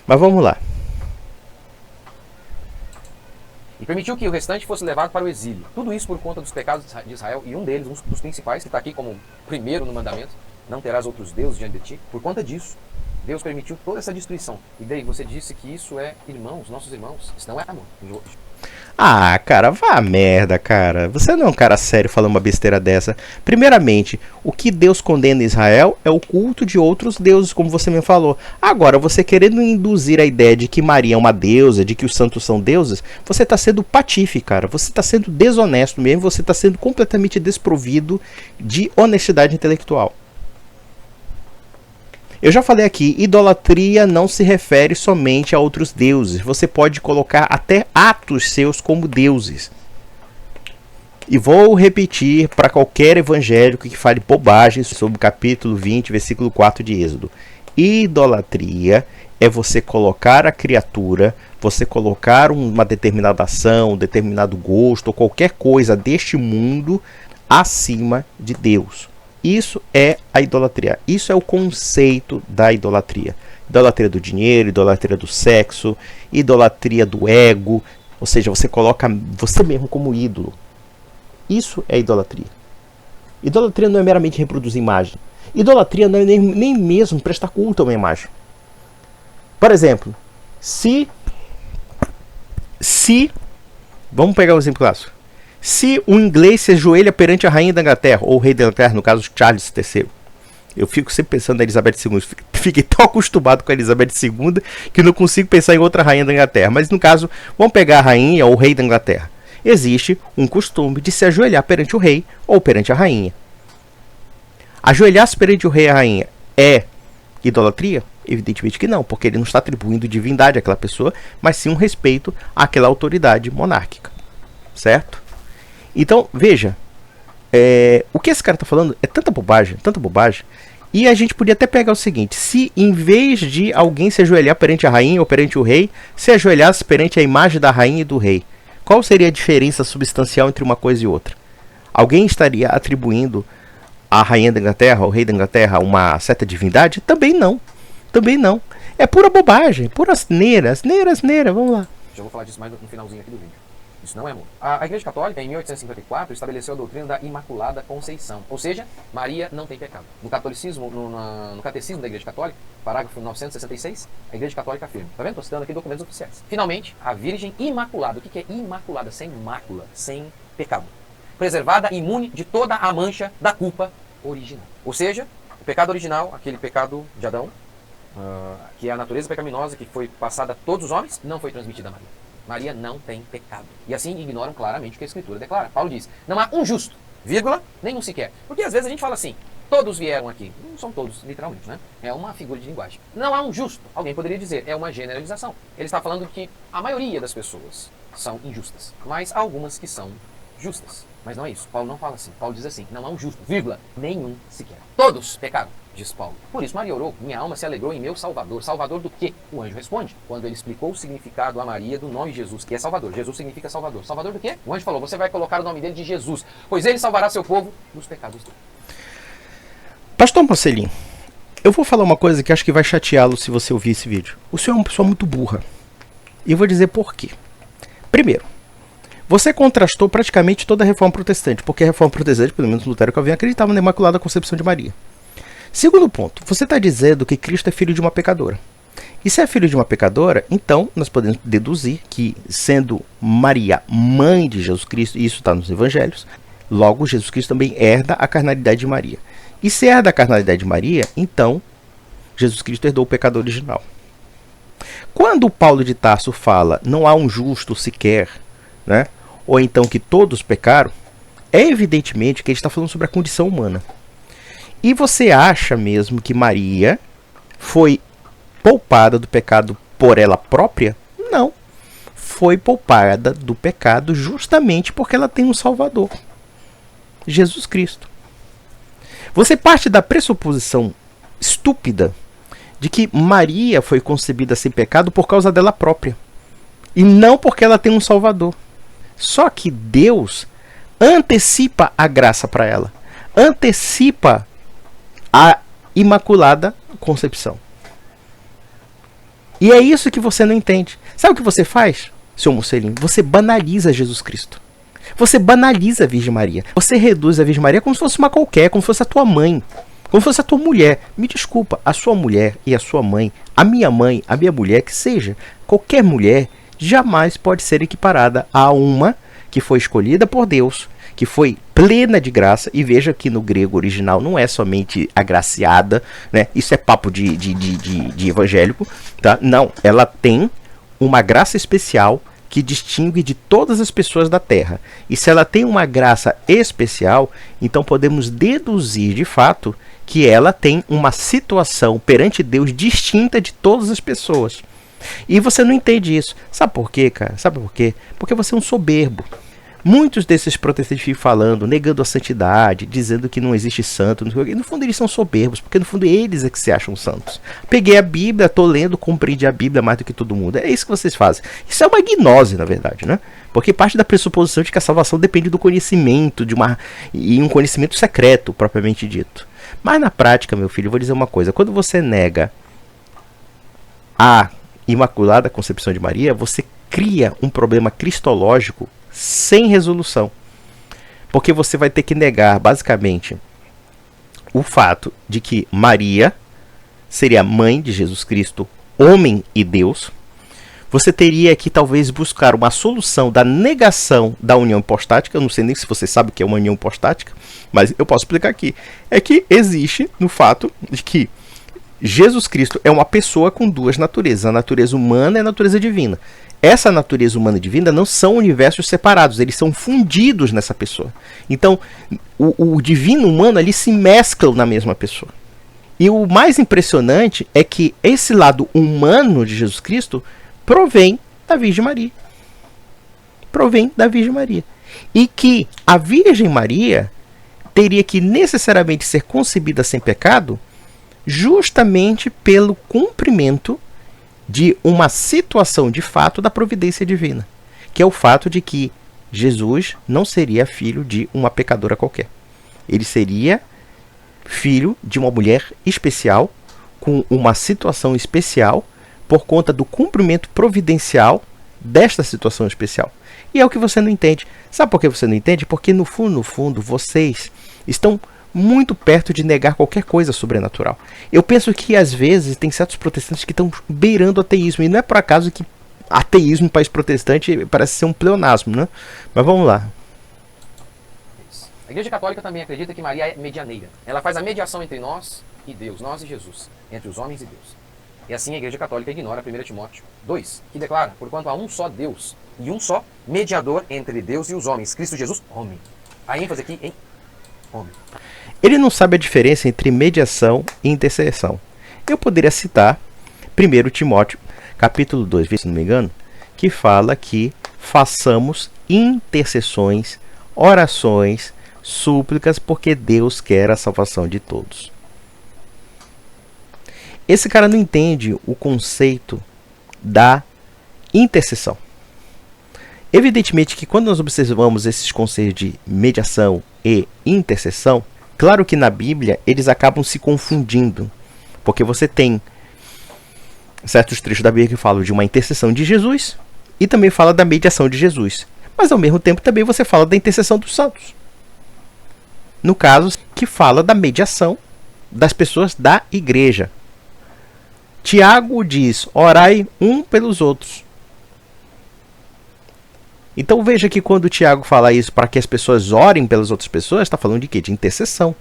Mas vamos lá. E permitiu que o restante fosse levado para o exílio. Tudo isso por conta dos pecados de Israel, e um deles, um dos principais, que está aqui como primeiro no mandamento, não terás outros deuses diante de ti. Por conta disso, Deus permitiu toda essa destruição. E daí você disse que isso é irmãos, nossos irmãos. Isso não é amor. Ah, cara, vá a merda, cara. Você não é um cara sério falando uma besteira dessa. Primeiramente, o que Deus condena em Israel é o culto de outros deuses, como você me falou. Agora, você querendo induzir a ideia de que Maria é uma deusa, de que os santos são deuses, você está sendo patife, cara. Você está sendo desonesto mesmo, você está sendo completamente desprovido de honestidade intelectual. Eu já falei aqui, idolatria não se refere somente a outros deuses. Você pode colocar até atos seus como deuses. E vou repetir para qualquer evangélico que fale bobagens sobre o capítulo 20, versículo 4 de Êxodo. Idolatria é você colocar a criatura, você colocar uma determinada ação, um determinado gosto ou qualquer coisa deste mundo acima de Deus. Isso é a idolatria. Isso é o conceito da idolatria. Idolatria do dinheiro, idolatria do sexo, idolatria do ego. Ou seja, você coloca você mesmo como ídolo. Isso é idolatria. Idolatria não é meramente reproduzir imagem. Idolatria não é nem mesmo prestar culto a uma imagem. Por exemplo, se vamos pegar um exemplo clássico. Se o inglês se ajoelha perante a rainha da Inglaterra, ou o rei da Inglaterra, no caso Charles III. Eu fico sempre pensando na Elizabeth II. Fiquei tão acostumado com a Elizabeth II que não consigo pensar em outra rainha da Inglaterra. Mas no caso, vamos pegar a rainha ou o rei da Inglaterra. Existe um costume de se ajoelhar perante o rei ou perante a rainha. Ajoelhar-se perante o rei e a rainha é idolatria? Evidentemente que não, porque ele não está atribuindo divindade àquela pessoa, mas sim um respeito àquela autoridade monárquica. Certo? Então, veja, o que esse cara está falando é tanta bobagem, e a gente podia até pegar o seguinte: se em vez de alguém se ajoelhar perante a rainha ou perante o rei, se ajoelhasse perante a imagem da rainha e do rei, qual seria a diferença substancial entre uma coisa e outra? Alguém estaria atribuindo à rainha da Inglaterra, ao rei da Inglaterra, uma certa divindade? Também não, é pura bobagem, pura asneira, vamos lá. Já vou falar disso mais no finalzinho aqui do vídeo. Isso não é amor. A Igreja Católica, em 1854, estabeleceu a doutrina da Imaculada Conceição. Ou seja, Maria não tem pecado. No catolicismo, no Catecismo da Igreja Católica, parágrafo 966, a Igreja Católica afirma. Tá vendo? Estou citando aqui documentos oficiais. Finalmente, a Virgem Imaculada. O que é imaculada? Sem mácula, sem pecado. Preservada e imune de toda a mancha da culpa original. Ou seja, o pecado original, aquele pecado de Adão, que é a natureza pecaminosa que foi passada a todos os homens, não foi transmitida a Maria. Maria não tem pecado. E assim ignoram claramente o que a Escritura declara. Paulo diz, não há um justo, vírgula, nenhum sequer. Porque às vezes a gente fala assim, todos vieram aqui. Não são todos, literalmente, né? É uma figura de linguagem. Não há um justo. Alguém poderia dizer, é uma generalização. Ele está falando que a maioria das pessoas são injustas. Mas há algumas que são justas. Mas não é isso. Paulo não fala assim. Paulo diz assim, não há um justo, vírgula, nenhum sequer. Todos pecaram, diz Paulo. Por isso Maria orou, minha alma se alegrou em meu Salvador. Salvador do quê? O anjo responde, quando ele explicou o significado a Maria do nome Jesus, que é Salvador. Jesus significa Salvador. Salvador do quê? O anjo falou, você vai colocar o nome dele de Jesus, pois ele salvará seu povo dos pecados dele. Pastor Marcelinho, eu vou falar uma coisa que acho que vai chateá-lo se você ouvir esse vídeo. O senhor é uma pessoa muito burra. E eu vou dizer por quê. Primeiro, você contrastou praticamente toda a reforma protestante, porque a reforma protestante, pelo menos Lutero e Calvino, acreditava na Imaculada Concepção de Maria. Segundo ponto, você está dizendo que Cristo é filho de uma pecadora. E se é filho de uma pecadora, então nós podemos deduzir que, sendo Maria mãe de Jesus Cristo, e isso está nos evangelhos, logo Jesus Cristo também herda a carnalidade de Maria. E se herda a carnalidade de Maria, então Jesus Cristo herdou o pecado original. Quando Paulo de Tarso fala, não há um justo sequer, né? Ou então que todos pecaram, é evidentemente que ele está falando sobre a condição humana. E você acha mesmo que Maria foi poupada do pecado por ela própria? Não. Foi poupada do pecado justamente porque ela tem um Salvador, Jesus Cristo. Você parte da pressuposição estúpida de que Maria foi concebida sem pecado por causa dela própria, e não porque ela tem um Salvador. Só que Deus antecipa a graça para ela, antecipa a Imaculada Concepção. E é isso que você não entende. Sabe o que você faz, seu Mocelin? Você banaliza Jesus Cristo. Você banaliza a Virgem Maria. Você reduz a Virgem Maria como se fosse uma qualquer, como se fosse a tua mãe, como se fosse a tua mulher. Me desculpa, a sua mulher e a sua mãe, a minha mulher, que seja, qualquer mulher, jamais pode ser equiparada a uma que foi escolhida por Deus, que foi plena de graça. E veja que no grego original não é somente agraciada, né? Isso é papo de evangélico, tá? Não, ela tem uma graça especial que distingue de todas as pessoas da terra. E se ela tem uma graça especial, então podemos deduzir de fato que ela tem uma situação perante Deus distinta de todas as pessoas. E você não entende isso. Sabe por quê, cara? Sabe por quê? Porque você é um soberbo. Muitos desses protestantes ficam falando, negando a santidade, dizendo que não existe santo. E no fundo eles são soberbos, porque no fundo eles é que se acham santos. Peguei a Bíblia, tô lendo, compreendi a Bíblia mais do que todo mundo. É isso que vocês fazem. Isso é uma gnose, na verdade, né? Porque parte da pressuposição de que a salvação depende do conhecimento, e um conhecimento secreto, propriamente dito. Mas na prática, meu filho, eu vou dizer uma coisa. Quando você nega a Imaculada Concepção de Maria, você cria um problema cristológico sem resolução. Porque você vai ter que negar, basicamente, o fato de que Maria seria mãe de Jesus Cristo, homem e Deus. Você teria que talvez buscar uma solução da negação da união hipostática. Eu não sei nem se você sabe o que é uma união hipostática, mas eu posso explicar aqui. É que existe no fato de que Jesus Cristo é uma pessoa com duas naturezas, a natureza humana e a natureza divina. Essa natureza humana e divina não são universos separados, eles são fundidos nessa pessoa. Então, o divino e o humano ali se mesclam na mesma pessoa. E o mais impressionante é que esse lado humano de Jesus Cristo provém da Virgem Maria. Provém da Virgem Maria. E que a Virgem Maria teria que necessariamente ser concebida sem pecado, justamente pelo cumprimento de uma situação de fato da providência divina, que é o fato de que Jesus não seria filho de uma pecadora qualquer. Ele seria filho de uma mulher especial, com uma situação especial, por conta do cumprimento providencial desta situação especial. E é o que você não entende. Sabe por que você não entende? Porque no fundo, vocês estão muito perto de negar qualquer coisa sobrenatural. Eu penso que às vezes tem certos protestantes que estão beirando o ateísmo, e não é por acaso que ateísmo em país protestante parece ser um pleonasmo, né? Mas vamos lá. A Igreja Católica também acredita que Maria é medianeira. Ela faz a mediação entre nós e Deus, nós e Jesus, entre os homens e Deus. E assim a Igreja Católica ignora 1 Timóteo 2, que declara: porquanto há um só Deus e um só mediador entre Deus e os homens, Cristo Jesus, homem. A ênfase aqui em homem. Ele não sabe a diferença entre mediação e intercessão. Eu poderia citar 1 Timóteo, capítulo 2, se não me engano, que fala que façamos intercessões, orações, súplicas, porque Deus quer a salvação de todos. Esse cara não entende o conceito da intercessão. Evidentemente que quando nós observamos esses conceitos de mediação e intercessão, claro que na Bíblia eles acabam se confundindo, porque você tem certos trechos da Bíblia que falam de uma intercessão de Jesus e também fala da mediação de Jesus. Mas ao mesmo tempo também você fala da intercessão dos santos. No caso, que fala da mediação das pessoas da igreja. Tiago diz: orai um pelos outros. Então veja que quando o Tiago fala isso para que as pessoas orem pelas outras pessoas, está falando de quê? De intercessão.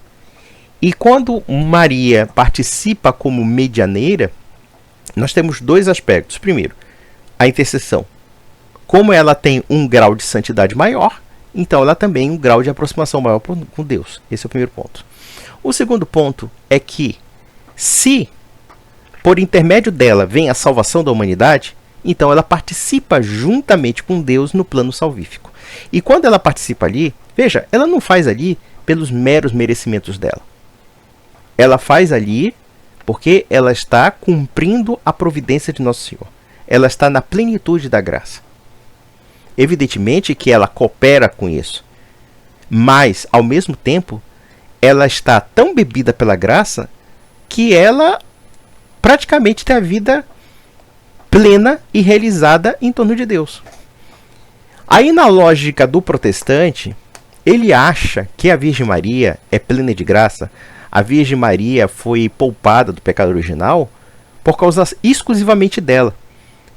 E quando Maria participa como medianeira, nós temos dois aspectos. Primeiro, a intercessão. Como ela tem um grau de santidade maior, então ela também tem um grau de aproximação maior com Deus. Esse é o primeiro ponto. O segundo ponto é que, se por intermédio dela vem a salvação da humanidade, então ela participa juntamente com Deus no plano salvífico. E quando ela participa ali, veja, ela não faz ali pelos meros merecimentos dela. Ela faz ali porque ela está cumprindo a providência de Nosso Senhor. Ela está na plenitude da graça. Evidentemente que ela coopera com isso, mas ao mesmo tempo ela está tão bebida pela graça que ela praticamente tem a vida plena e realizada em torno de Deus. Aí na lógica do protestante, ele acha que a Virgem Maria é plena de graça, a Virgem Maria foi poupada do pecado original por causa exclusivamente dela.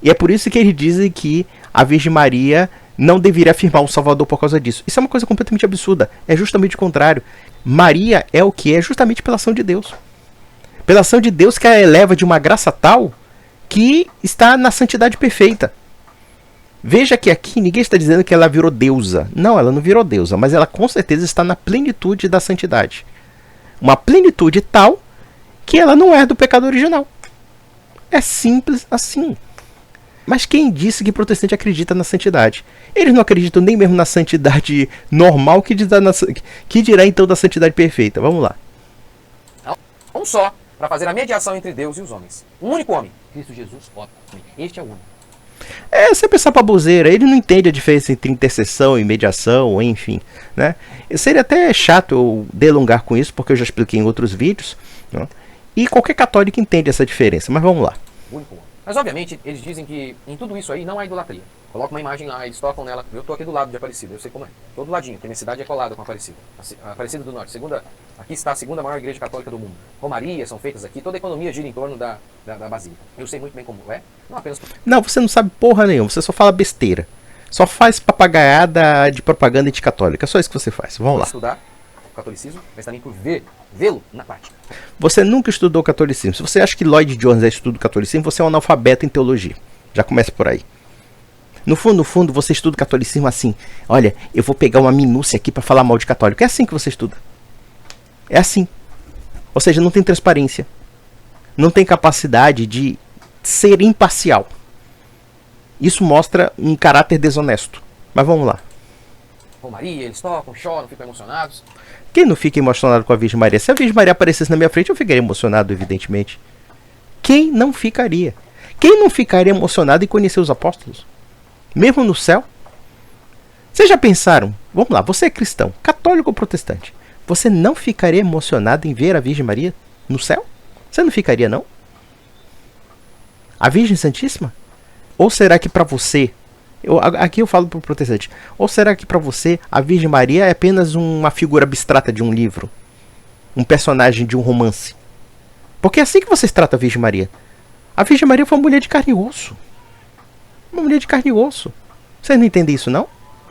E é por isso que eles dizem que a Virgem Maria não deveria afirmar um Salvador por causa disso. Isso é uma coisa completamente absurda. É justamente o contrário. Maria é o que é justamente pela ação de Deus. Pela ação de Deus que a eleva de uma graça tal que está na santidade perfeita. Veja que aqui ninguém está dizendo que ela virou deusa. Não, ela não virou deusa, mas ela com certeza está na plenitude da santidade. Uma plenitude tal que ela não é do pecado original. É simples assim. Mas quem disse que protestante acredita na santidade? Eles não acreditam nem mesmo na santidade normal, que dirá então da santidade perfeita. Vamos lá. Um só, para fazer a mediação entre Deus e os homens. Um único homem, Cristo Jesus, homem. Este é o único. Você pensar pra bozeira, ele não entende a diferença entre intercessão e mediação, enfim, né? Seria até chato eu delongar com isso, porque eu já expliquei em outros vídeos, né? E qualquer católico entende essa diferença, mas vamos lá. Único homem. Mas obviamente eles dizem que em tudo isso aí não há idolatria. Coloca uma imagem lá, eles tocam nela. Eu tô aqui do lado de Aparecida, eu sei como é. Todo ladinho, porque minha cidade é colada com Aparecida. Aparecida do Norte. Aqui está a segunda maior igreja católica do mundo. Romarias são feitas aqui, toda a economia gira em torno da Basílica. Eu sei muito bem como é. Não apenas... Não, você não sabe porra nenhuma, você só fala besteira. Só faz papagaiada de propaganda anticatólica. É só isso que você faz. Vamos lá. Estudar o catolicismo, mas também por vê-lo na prática. Você nunca estudou catolicismo. Se você acha que Lloyd Jones é estudo catolicismo, você é um analfabeto em teologia. Já começa por aí. No fundo, você estuda catolicismo assim. Olha, eu vou pegar uma minúcia aqui para falar mal de católico. É assim que você estuda. É assim. Ou seja, não tem transparência. Não tem capacidade de ser imparcial. Isso mostra um caráter desonesto. Mas vamos lá. Romaria, eles tocam, choram, ficam emocionados. Quem não fica emocionado com a Virgem Maria? Se a Virgem Maria aparecesse na minha frente, eu ficaria emocionado, evidentemente. Quem não ficaria? Quem não ficaria emocionado em conhecer os apóstolos? Mesmo no céu? Vocês já pensaram? Vamos lá, você é cristão, católico ou protestante. Você não ficaria emocionado em ver a Virgem Maria no céu? Você não ficaria, não? A Virgem Santíssima? Ou será que para você... Aqui eu falo para o protestante. Ou será que para você a Virgem Maria é apenas uma figura abstrata de um livro? Um personagem de um romance? Porque é assim que vocês tratam a Virgem Maria. A Virgem Maria foi uma mulher de carne e osso. Uma mulher de carne e osso. Vocês não entendem isso, não?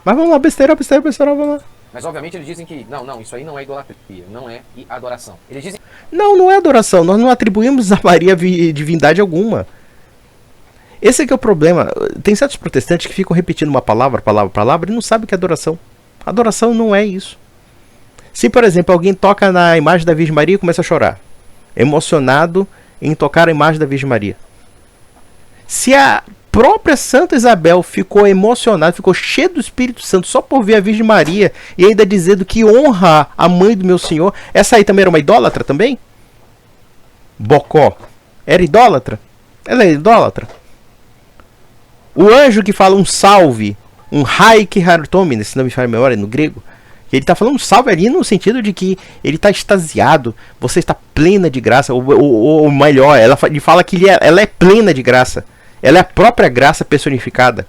Mas vamos lá, besteira, vamos lá. Mas obviamente eles dizem que, não, isso aí não é idolatria, não é adoração. Eles dizem... Não é adoração. Nós não atribuímos a Maria divindade alguma. Esse aqui é o problema. Tem certos protestantes que ficam repetindo uma palavra e não sabem o que é adoração. Adoração não é isso. Se, por exemplo, alguém toca na imagem da Virgem Maria e começa a chorar, emocionado em tocar a imagem da Virgem Maria. Se a própria Santa Isabel ficou emocionada, ficou cheia do Espírito Santo só por ver a Virgem Maria e ainda dizendo que honra a mãe do meu Senhor, essa aí também era uma idólatra também? Bocó. Era idólatra? Ela é idólatra? O anjo que fala um salve, um haik hartomine, se não me falha a memória, no grego, ele está falando um salve ali no sentido de que ele está extasiado, você está plena de graça, ou melhor, ele fala que ela é plena de graça, ela é a própria graça personificada.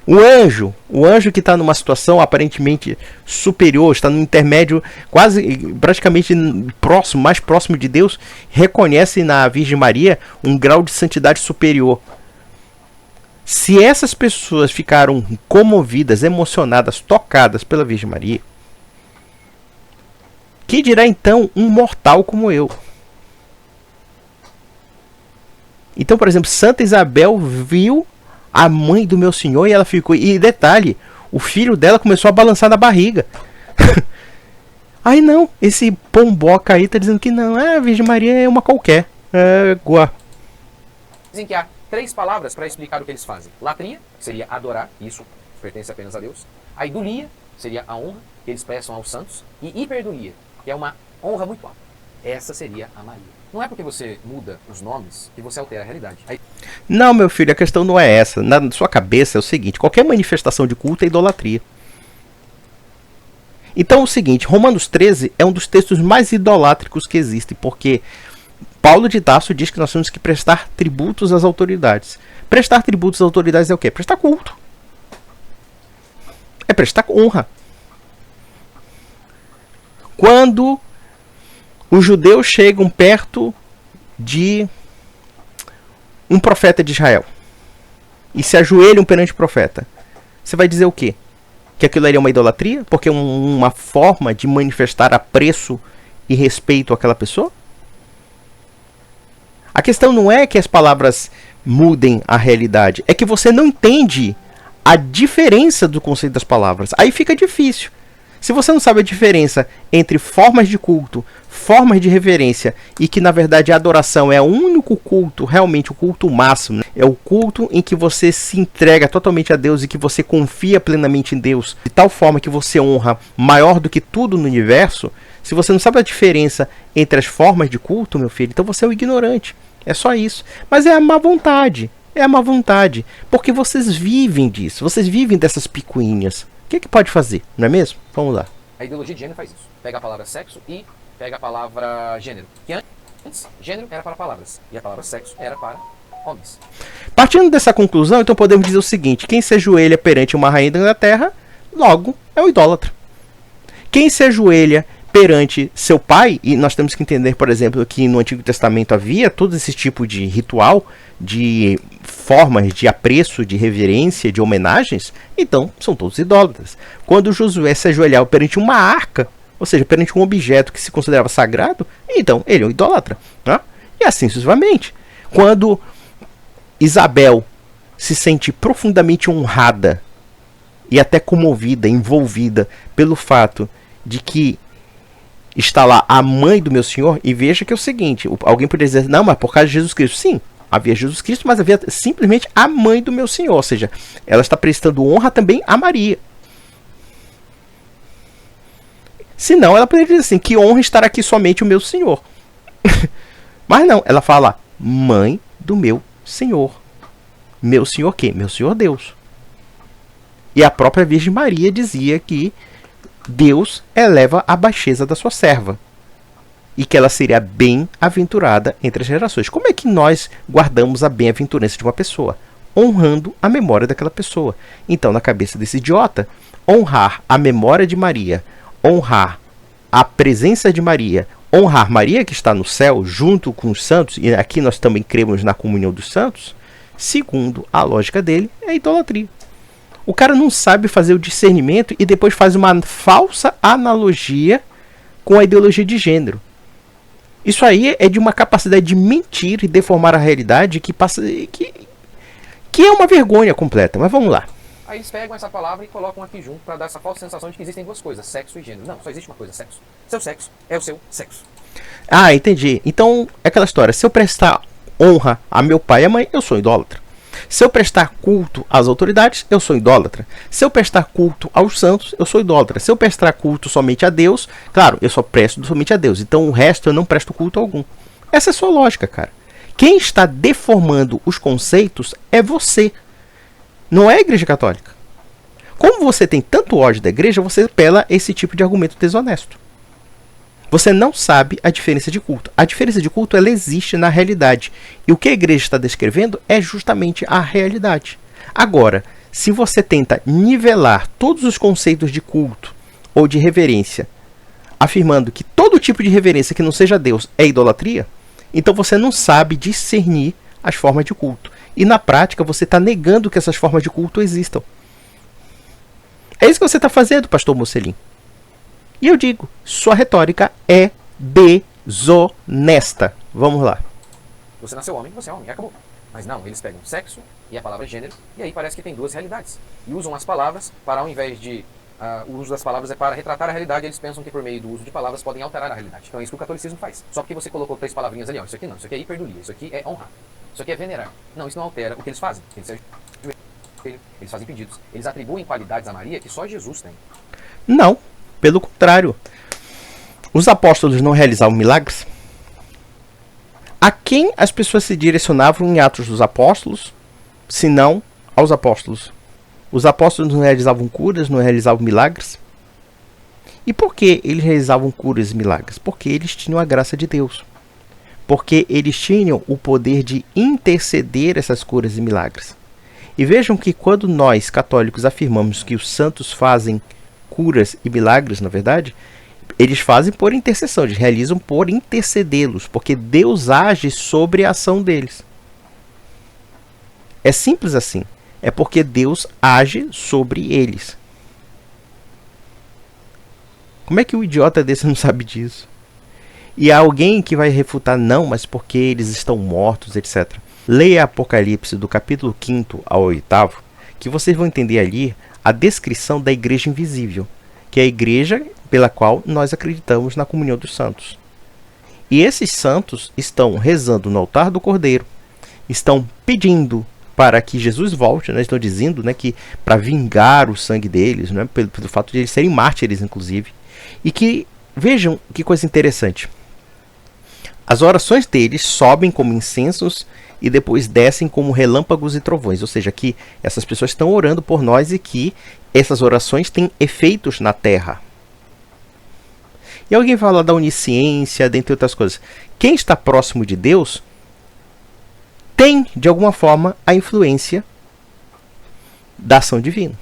O anjo que está numa situação aparentemente superior, está no intermédio, praticamente próximo, mais próximo de Deus, reconhece na Virgem Maria um grau de santidade superior. Se essas pessoas ficaram comovidas, emocionadas, tocadas pela Virgem Maria, que dirá então um mortal como eu? Então, por exemplo, Santa Isabel viu a mãe do meu Senhor e ela ficou... E detalhe, o filho dela começou a balançar na barriga. Aí não, esse pomboca aí tá dizendo que não, a Virgem Maria é uma qualquer. Dizem que há 3 palavras para explicar o que eles fazem. Latria, que seria adorar, isso pertence apenas a Deus. A idulia, seria a honra que eles prestam aos santos. E hiperdulia, que é uma honra muito alta. Essa seria a Maria. Não é porque você muda os nomes que você altera a realidade. Não, meu filho, a questão não é essa. Na sua cabeça é o seguinte, qualquer manifestação de culto é idolatria. Então é o seguinte, Romanos 13 é um dos textos mais idolátricos que existem, porque Paulo de Tarso diz que nós temos que prestar tributos às autoridades. Prestar tributos às autoridades é o quê? Prestar culto. É prestar honra. Quando os judeus chegam perto de um profeta de Israel e se ajoelham perante o profeta, você vai dizer o quê? Que aquilo ali é uma idolatria? Porque é uma forma de manifestar apreço e respeito àquela pessoa? A questão não é que as palavras mudem a realidade, é que você não entende a diferença do conceito das palavras. Aí fica difícil. Se você não sabe a diferença entre formas de culto, formas de reverência, e que na verdade a adoração é o único culto, realmente o culto máximo, né? É o culto em que você se entrega totalmente a Deus e que você confia plenamente em Deus, de tal forma que você honra maior do que tudo no universo. Se você não sabe a diferença entre as formas de culto, meu filho, então você é um ignorante. É só isso. Mas é a má vontade. É a má vontade. Porque vocês vivem disso. Vocês vivem dessas picuinhas. O que pode fazer? Não é mesmo? Vamos lá. A ideologia de gênero faz isso. Pega a palavra sexo e pega a palavra gênero. Que antes, gênero era para palavras. E a palavra sexo era para homens. Partindo dessa conclusão, então podemos dizer o seguinte. Quem se ajoelha perante uma rainha da Inglaterra, logo é um idólatra. Quem se ajoelha perante seu pai, e nós temos que entender, por exemplo, que no Antigo Testamento havia todo esse tipo de ritual, de formas de apreço, de reverência, de homenagens, então são todos idólatras. Quando Josué se ajoelhava perante uma arca, ou seja, perante um objeto que se considerava sagrado, então ele é um idólatra, né? E assim sucessivamente. Quando Isabel se sente profundamente honrada e até comovida, envolvida pelo fato de que está lá a mãe do meu Senhor, e veja que é o seguinte, alguém poderia dizer, não, mas por causa de Jesus Cristo. Sim, havia Jesus Cristo, mas havia simplesmente a mãe do meu Senhor, ou seja, ela está prestando honra também a Maria. Senão ela poderia dizer assim, que honra estar aqui somente o meu Senhor. Mas não, ela fala, mãe do meu Senhor. Meu Senhor quem? Meu Senhor Deus. E a própria Virgem Maria dizia que Deus eleva a baixeza da sua serva e que ela seria bem-aventurada entre as gerações. Como é que nós guardamos a bem-aventurança de uma pessoa? Honrando a memória daquela pessoa. Então, na cabeça desse idiota, honrar a memória de Maria, honrar a presença de Maria, honrar Maria que está no céu junto com os santos, e aqui nós também cremos na comunhão dos santos, segundo a lógica dele, é idolatria. O cara não sabe fazer o discernimento e depois faz uma falsa analogia com a ideologia de gênero. Isso aí é de uma capacidade de mentir e deformar a realidade que é uma vergonha completa. Mas vamos lá. Aí eles pegam essa palavra e colocam aqui junto para dar essa falsa sensação de que existem duas coisas, sexo e gênero. Não, só existe uma coisa, sexo. Seu sexo é o seu sexo. Ah, entendi. Então, é aquela história. Se eu prestar honra a meu pai e a mãe, eu sou idólatra. Se eu prestar culto às autoridades, eu sou idólatra. Se eu prestar culto aos santos, eu sou idólatra. Se eu prestar culto somente a Deus, claro, eu só presto somente a Deus. Então o resto eu não presto culto algum. Essa é a sua lógica, cara. Quem está deformando os conceitos é você. Não é a Igreja Católica. Como você tem tanto ódio da igreja, você apela esse tipo de argumento desonesto. Você não sabe a diferença de culto. A diferença de culto, ela existe na realidade. E o que a igreja está descrevendo é justamente a realidade. Agora, se você tenta nivelar todos os conceitos de culto ou de reverência, afirmando que todo tipo de reverência que não seja Deus é idolatria, então você não sabe discernir as formas de culto. E na prática, você está negando que essas formas de culto existam. É isso que você está fazendo, pastor Mocelin. E eu digo, sua retórica é desonesta. Vamos lá. Você nasceu homem, você é homem, acabou. Mas não, eles pegam sexo e a palavra gênero, e aí parece que tem duas realidades. E usam as palavras para, ao invés de... o uso das palavras é para retratar a realidade, eles pensam que por meio do uso de palavras podem alterar a realidade. Então é isso que o catolicismo faz. Só porque você colocou 3 palavrinhas ali, ó, isso aqui não, isso aqui é hiperdulia, isso aqui é honrar, isso aqui é venerar. Não, isso não altera o que eles fazem. Eles fazem pedidos. Eles atribuem qualidades a Maria que só Jesus tem. Não. Pelo contrário, os apóstolos não realizavam milagres? A quem as pessoas se direcionavam em Atos dos Apóstolos, se não aos apóstolos? Os apóstolos não realizavam curas, não realizavam milagres? E por que eles realizavam curas e milagres? Porque eles tinham a graça de Deus. porque eles tinham o poder de interceder essas curas e milagres. E vejam que quando nós, católicos, afirmamos que os santos fazem curas e milagres, na verdade, eles fazem por intercessão, eles realizam por intercedê-los, porque Deus age sobre a ação deles. É simples assim. É porque Deus age sobre eles. Como é que um idiota desse não sabe disso? E há alguém que vai refutar, não, mas porque eles estão mortos, etc. Leia Apocalipse do capítulo 5º ao 8º, que vocês vão entender ali a descrição da igreja invisível, que é a igreja pela qual nós acreditamos na comunhão dos santos. E esses santos estão rezando no altar do Cordeiro, estão pedindo para que Jesus volte, né? Estão dizendo, né, que para vingar o sangue deles, né, pelo fato de eles serem mártires, inclusive. E que, vejam que coisa interessante, as orações deles sobem como incensos e depois descem como relâmpagos e trovões, ou seja, que essas pessoas estão orando por nós e que essas orações têm efeitos na terra. E alguém fala da onisciência, dentre outras coisas. Quem está próximo de Deus tem, de alguma forma, a influência da ação divina.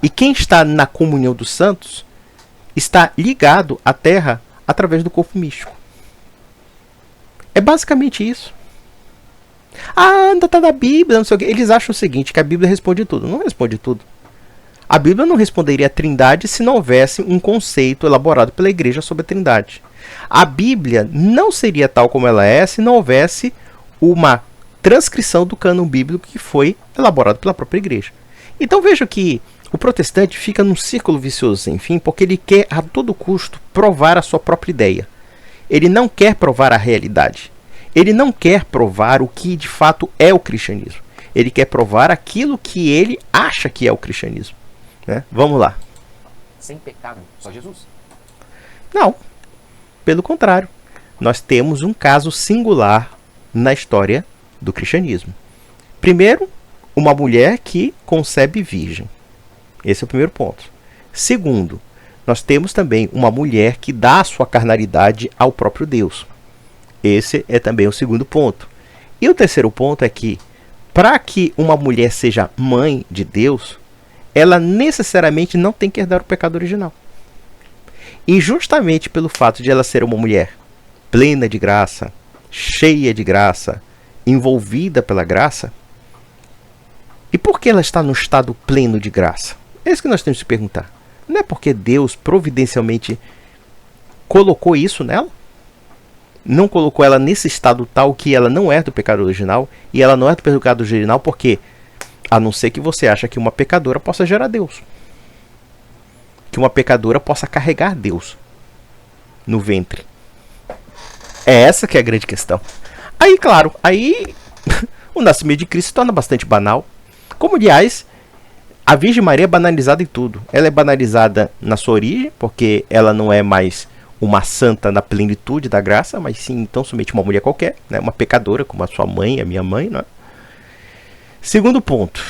E quem está na comunhão dos santos está ligado à terra através do corpo místico. É basicamente isso. Ainda está na Bíblia, não sei o quê. Eles acham o seguinte, que a Bíblia responde tudo. Não responde tudo. A Bíblia não responderia a Trindade se não houvesse um conceito elaborado pela igreja sobre a Trindade. A Bíblia não seria tal como ela é se não houvesse uma transcrição do cânon bíblico que foi elaborado pela própria igreja. Então veja que o protestante fica num círculo vicioso sem fim, porque ele quer a todo custo provar a sua própria ideia. Ele não quer provar a realidade. Ele não quer provar o que de fato é o cristianismo. Ele quer provar aquilo que ele acha que é o cristianismo. Né? Vamos lá. Sem pecado, só Jesus? Não. Pelo contrário. Nós temos um caso singular na história do cristianismo. Primeiro, uma mulher que concebe virgem. Esse é o primeiro ponto. Segundo, nós temos também uma mulher que dá a sua carnalidade ao próprio Deus. Esse é também o segundo ponto. E o terceiro ponto é que, para que uma mulher seja mãe de Deus, ela necessariamente não tem que herdar o pecado original. E justamente pelo fato de ela ser uma mulher plena de graça, cheia de graça, envolvida pela graça, e por que ela está no estado pleno de graça? É isso que nós temos que perguntar. Não é porque Deus providencialmente colocou isso nela? Não colocou ela nesse estado tal que ela não é do pecado original, e ela não é do pecado original porque, a não ser que você acha que uma pecadora possa gerar Deus. Que uma pecadora possa carregar Deus no ventre. É essa que é a grande questão. Aí, claro, aí o nascimento de Cristo se torna bastante banal. Como, aliás, a Virgem Maria é banalizada em tudo. Ela é banalizada na sua origem, porque ela não é mais uma santa na plenitude da graça, mas sim, então, somente uma mulher qualquer, né? Uma pecadora, como a sua mãe, a minha mãe, né? Segundo ponto.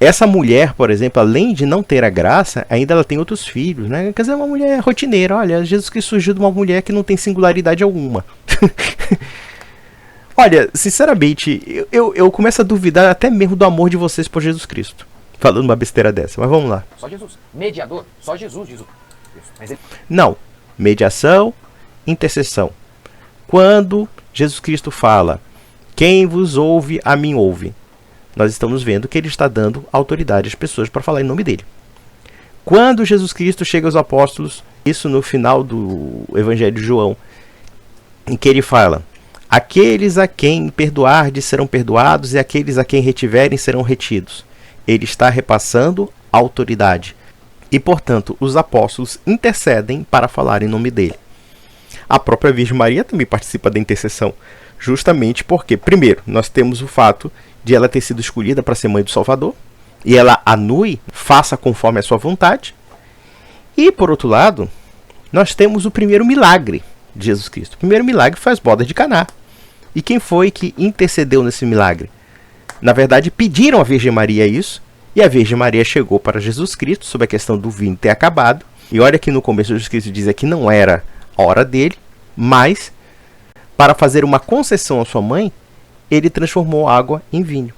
Essa mulher, por exemplo, além de não ter a graça, ainda ela tem outros filhos, né? Quer dizer, uma mulher rotineira. Olha, Jesus Cristo surgiu de uma mulher que não tem singularidade alguma. Olha, sinceramente, eu começo a duvidar até mesmo do amor de vocês por Jesus Cristo. Falando uma besteira dessa, mas vamos lá. Só Jesus. Mediador. Só Jesus, Jesus. Mas ele... Não. Mediação, intercessão. Quando Jesus Cristo fala, quem vos ouve, a mim ouve, nós estamos vendo que ele está dando autoridade às pessoas para falar em nome dele. Quando Jesus Cristo chega aos apóstolos, isso no final do Evangelho de João, em que ele fala, aqueles a quem perdoardes serão perdoados e aqueles a quem retiverem serão retidos. Ele está repassando a autoridade. E, portanto, os apóstolos intercedem para falar em nome dele. A própria Virgem Maria também participa da intercessão, justamente porque, primeiro, nós temos o fato de ela ter sido escolhida para ser mãe do Salvador, e ela anue, faça conforme a sua vontade. E, por outro lado, nós temos o primeiro milagre de Jesus Cristo. O primeiro milagre foi as bodas de Caná. E quem foi que intercedeu nesse milagre? Na verdade, pediram à Virgem Maria isso, e a Virgem Maria chegou para Jesus Cristo sobre a questão do vinho ter acabado. E olha que no começo Jesus Cristo dizia que não era a hora dele, mas para fazer uma concessão à sua mãe, ele transformou água em vinho.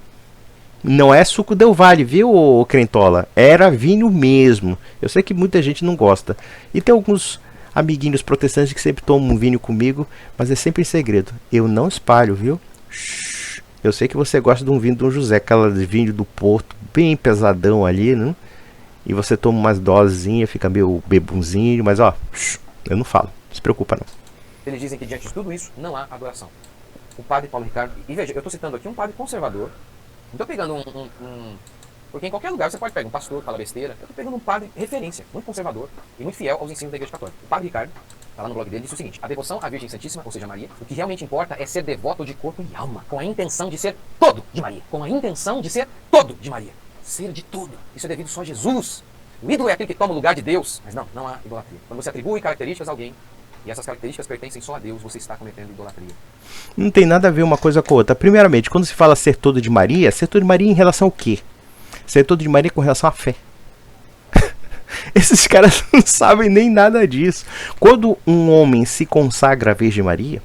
Não é suco Del Valle, viu, Crentola? Era vinho mesmo. Eu sei que muita gente não gosta. E tem alguns amiguinhos protestantes que sempre tomam vinho comigo, mas é sempre em segredo. Eu não espalho, viu? Shhh. Eu sei que você gosta de um vinho do José, aquela de vinho do Porto, bem pesadão ali, né? E você toma umas dosezinhas, fica meio bebunzinho, mas ó, eu não falo, não se preocupa não. Eles dizem que diante de tudo isso, não há adoração. O padre Paulo Ricardo, e veja, eu estou citando aqui um padre conservador, não estou pegando porque em qualquer lugar você pode pegar um pastor, fala besteira, eu estou pegando um padre referência, muito conservador e muito fiel aos ensinos da Igreja Católica. O padre Ricardo, tá lá no blog dele, disse o seguinte: a devoção à Virgem Santíssima, ou seja, Maria, o que realmente importa é ser devoto de corpo e alma, com a intenção de ser todo de Maria, com a intenção de ser todo de Maria. Ser de tudo. Isso é devido só a Jesus. O ídolo é aquele que toma o lugar de Deus. Mas não há idolatria. Quando você atribui características a alguém, e essas características pertencem só a Deus, você está cometendo idolatria. Não tem nada a ver uma coisa com a outra. Primeiramente, quando se fala ser todo de Maria em relação ao quê? Ser todo de Maria com relação à fé. Esses caras não sabem nem nada disso. Quando um homem se consagra à Virgem Maria,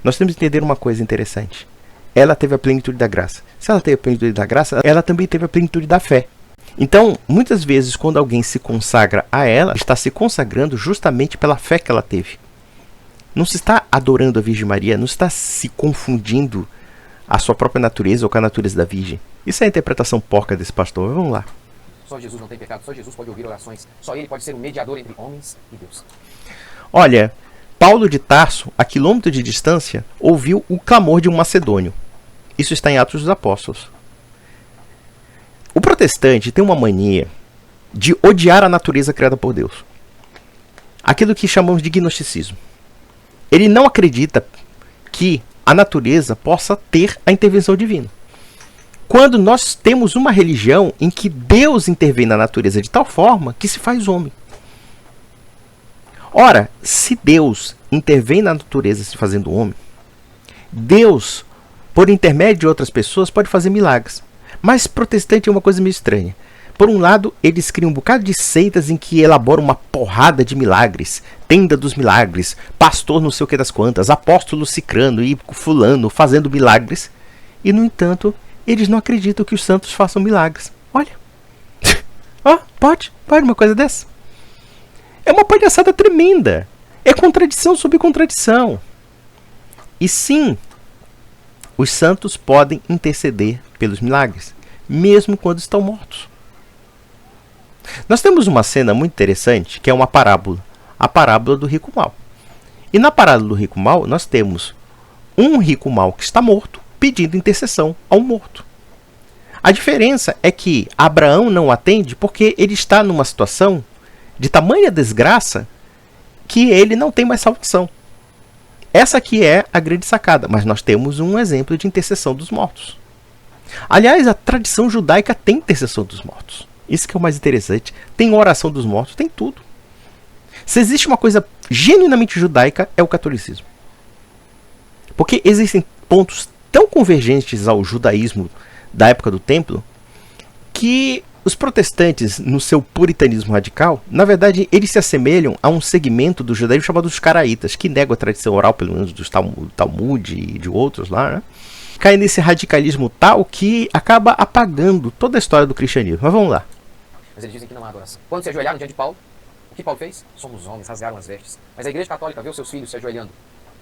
nós temos que entender uma coisa interessante. Ela teve a plenitude da graça. Se ela teve a plenitude da graça, ela também teve a plenitude da fé. Então, muitas vezes, quando alguém se consagra a ela, está se consagrando justamente pela fé que ela teve. Não se está adorando a Virgem Maria, não está se confundindo a sua própria natureza ou com a natureza da Virgem. Isso é a interpretação porca desse pastor. Vamos lá. Só Jesus não tem pecado, só Jesus pode ouvir orações, só ele pode ser o mediador entre homens e Deus. Olha, Paulo de Tarso, a quilômetros de distância, ouviu o clamor de um macedônio. Isso está em Atos dos Apóstolos. O protestante tem uma mania de odiar a natureza criada por Deus. Aquilo que chamamos de gnosticismo. Ele não acredita que a natureza possa ter a intervenção divina. Quando nós temos uma religião em que Deus intervém na natureza de tal forma que se faz homem. Ora, se Deus intervém na natureza se fazendo homem, Deus, por intermédio de outras pessoas, pode fazer milagres. Mas protestante é uma coisa meio estranha. Por um lado, eles criam um bocado de seitas em que elaboram uma porrada de milagres. Tenda dos milagres, pastor não sei o que das quantas, apóstolo cicrano e fulano fazendo milagres. E, no entanto, eles não acreditam que os santos façam milagres. Olha. Pode uma coisa dessa. É uma palhaçada tremenda. É contradição sobre contradição. E sim, os santos podem interceder pelos milagres, mesmo quando estão mortos. Nós temos uma cena muito interessante, que é uma parábola. A parábola do rico mau. E na parábola do rico mau, nós temos um rico mau que está morto, pedindo intercessão ao morto. A diferença é que Abraão não atende porque ele está numa situação de tamanha desgraça que ele não tem mais salvação. Essa aqui é a grande sacada, mas nós temos um exemplo de intercessão dos mortos. Aliás, a tradição judaica tem intercessão dos mortos. Isso que é o mais interessante. Tem oração dos mortos, tem tudo. Se existe uma coisa genuinamente judaica, é o catolicismo. Porque existem pontos tão convergentes ao judaísmo da época do templo, que os protestantes, no seu puritanismo radical, na verdade, eles se assemelham a um segmento do judaísmo chamado dos caraítas, que negam a tradição oral, pelo menos do Talmud e de outros lá, né? Cai nesse radicalismo tal que acaba apagando toda a história do cristianismo. Mas vamos lá. Mas eles dizem que não há adoração. Quando se ajoelharam diante de Paulo, o que Paulo fez? Somos homens, rasgaram as vestes. Mas a Igreja Católica vê os seus filhos se ajoelhando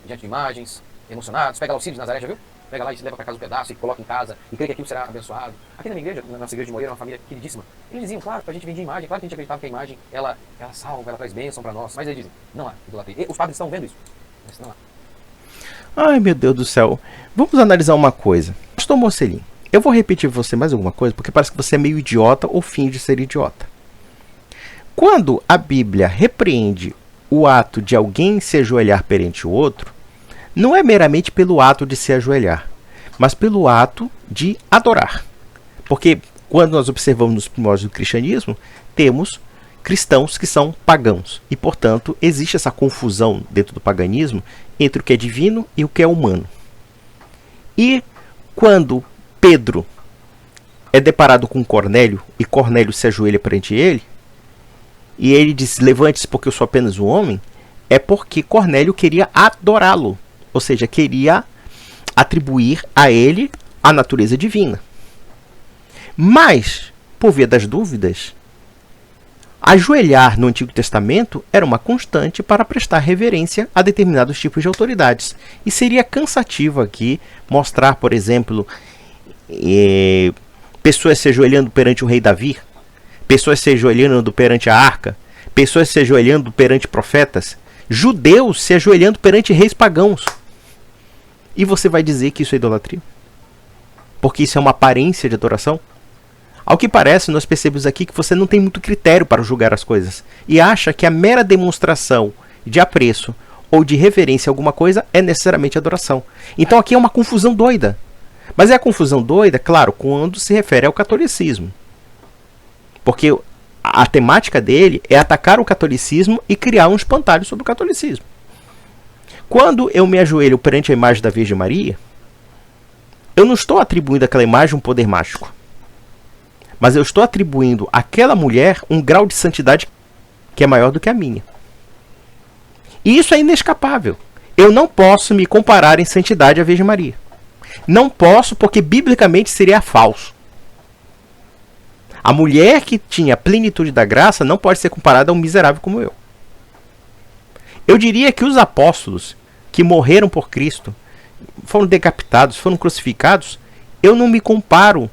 diante de imagens, emocionados. Pega lá o Círio de Nazaré, já viu? Pega lá e se leva para casa um pedaço e coloca em casa e crê que aquilo será abençoado. Aqui na minha igreja, na nossa igreja de Moreira, uma família queridíssima, eles diziam, claro, a gente vendia imagem, claro que a gente acreditava que a imagem, ela salva, ela traz bênção para nós. Mas eles dizem, não há idolatria. E os padres estão vendo isso, mas não há. Ai, meu Deus do céu. Vamos analisar uma coisa. Pastor Mocelin, eu vou repetir para você mais alguma coisa, porque parece que você é meio idiota ou finge ser idiota. Quando a Bíblia repreende o ato de alguém se ajoelhar perante o outro, não é meramente pelo ato de se ajoelhar, mas pelo ato de adorar. Porque quando nós observamos nos primórdios do cristianismo, temos cristãos que são pagãos. E, portanto, existe essa confusão dentro do paganismo entre o que é divino e o que é humano. E quando Pedro é deparado com Cornélio, e Cornélio se ajoelha perante ele, e ele diz, levante-se porque eu sou apenas um homem, é porque Cornélio queria adorá-lo. ou seja, queria atribuir a ele a natureza divina. Mas, por via das dúvidas, ajoelhar no Antigo Testamento era uma constante para prestar reverência a determinados tipos de autoridades. E seria cansativo aqui mostrar, por exemplo, pessoas se ajoelhando perante o rei Davi, pessoas se ajoelhando perante a arca, pessoas se ajoelhando perante profetas, judeus se ajoelhando perante reis pagãos. E você vai dizer que isso é idolatria? Porque isso é uma aparência de adoração? Ao que parece, nós percebemos aqui que você não tem muito critério para julgar as coisas e acha que a mera demonstração de apreço ou de reverência a alguma coisa é necessariamente adoração. Então aqui é uma confusão doida. Mas é a confusão doida, claro, quando se refere ao catolicismo. Porque a temática dele é atacar o catolicismo e criar um espantalho sobre o catolicismo. Quando eu me ajoelho perante a imagem da Virgem Maria, eu não estou atribuindo àquela imagem um poder mágico. Mas eu estou atribuindo àquela mulher um grau de santidade que é maior do que a minha. E isso é inescapável. Eu não posso me comparar em santidade à Virgem Maria. Não posso, porque biblicamente seria falso. A mulher que tinha a plenitude da graça não pode ser comparada a um miserável como eu. Eu diria que os apóstolos que morreram por Cristo, foram decapitados, foram crucificados, eu não me comparo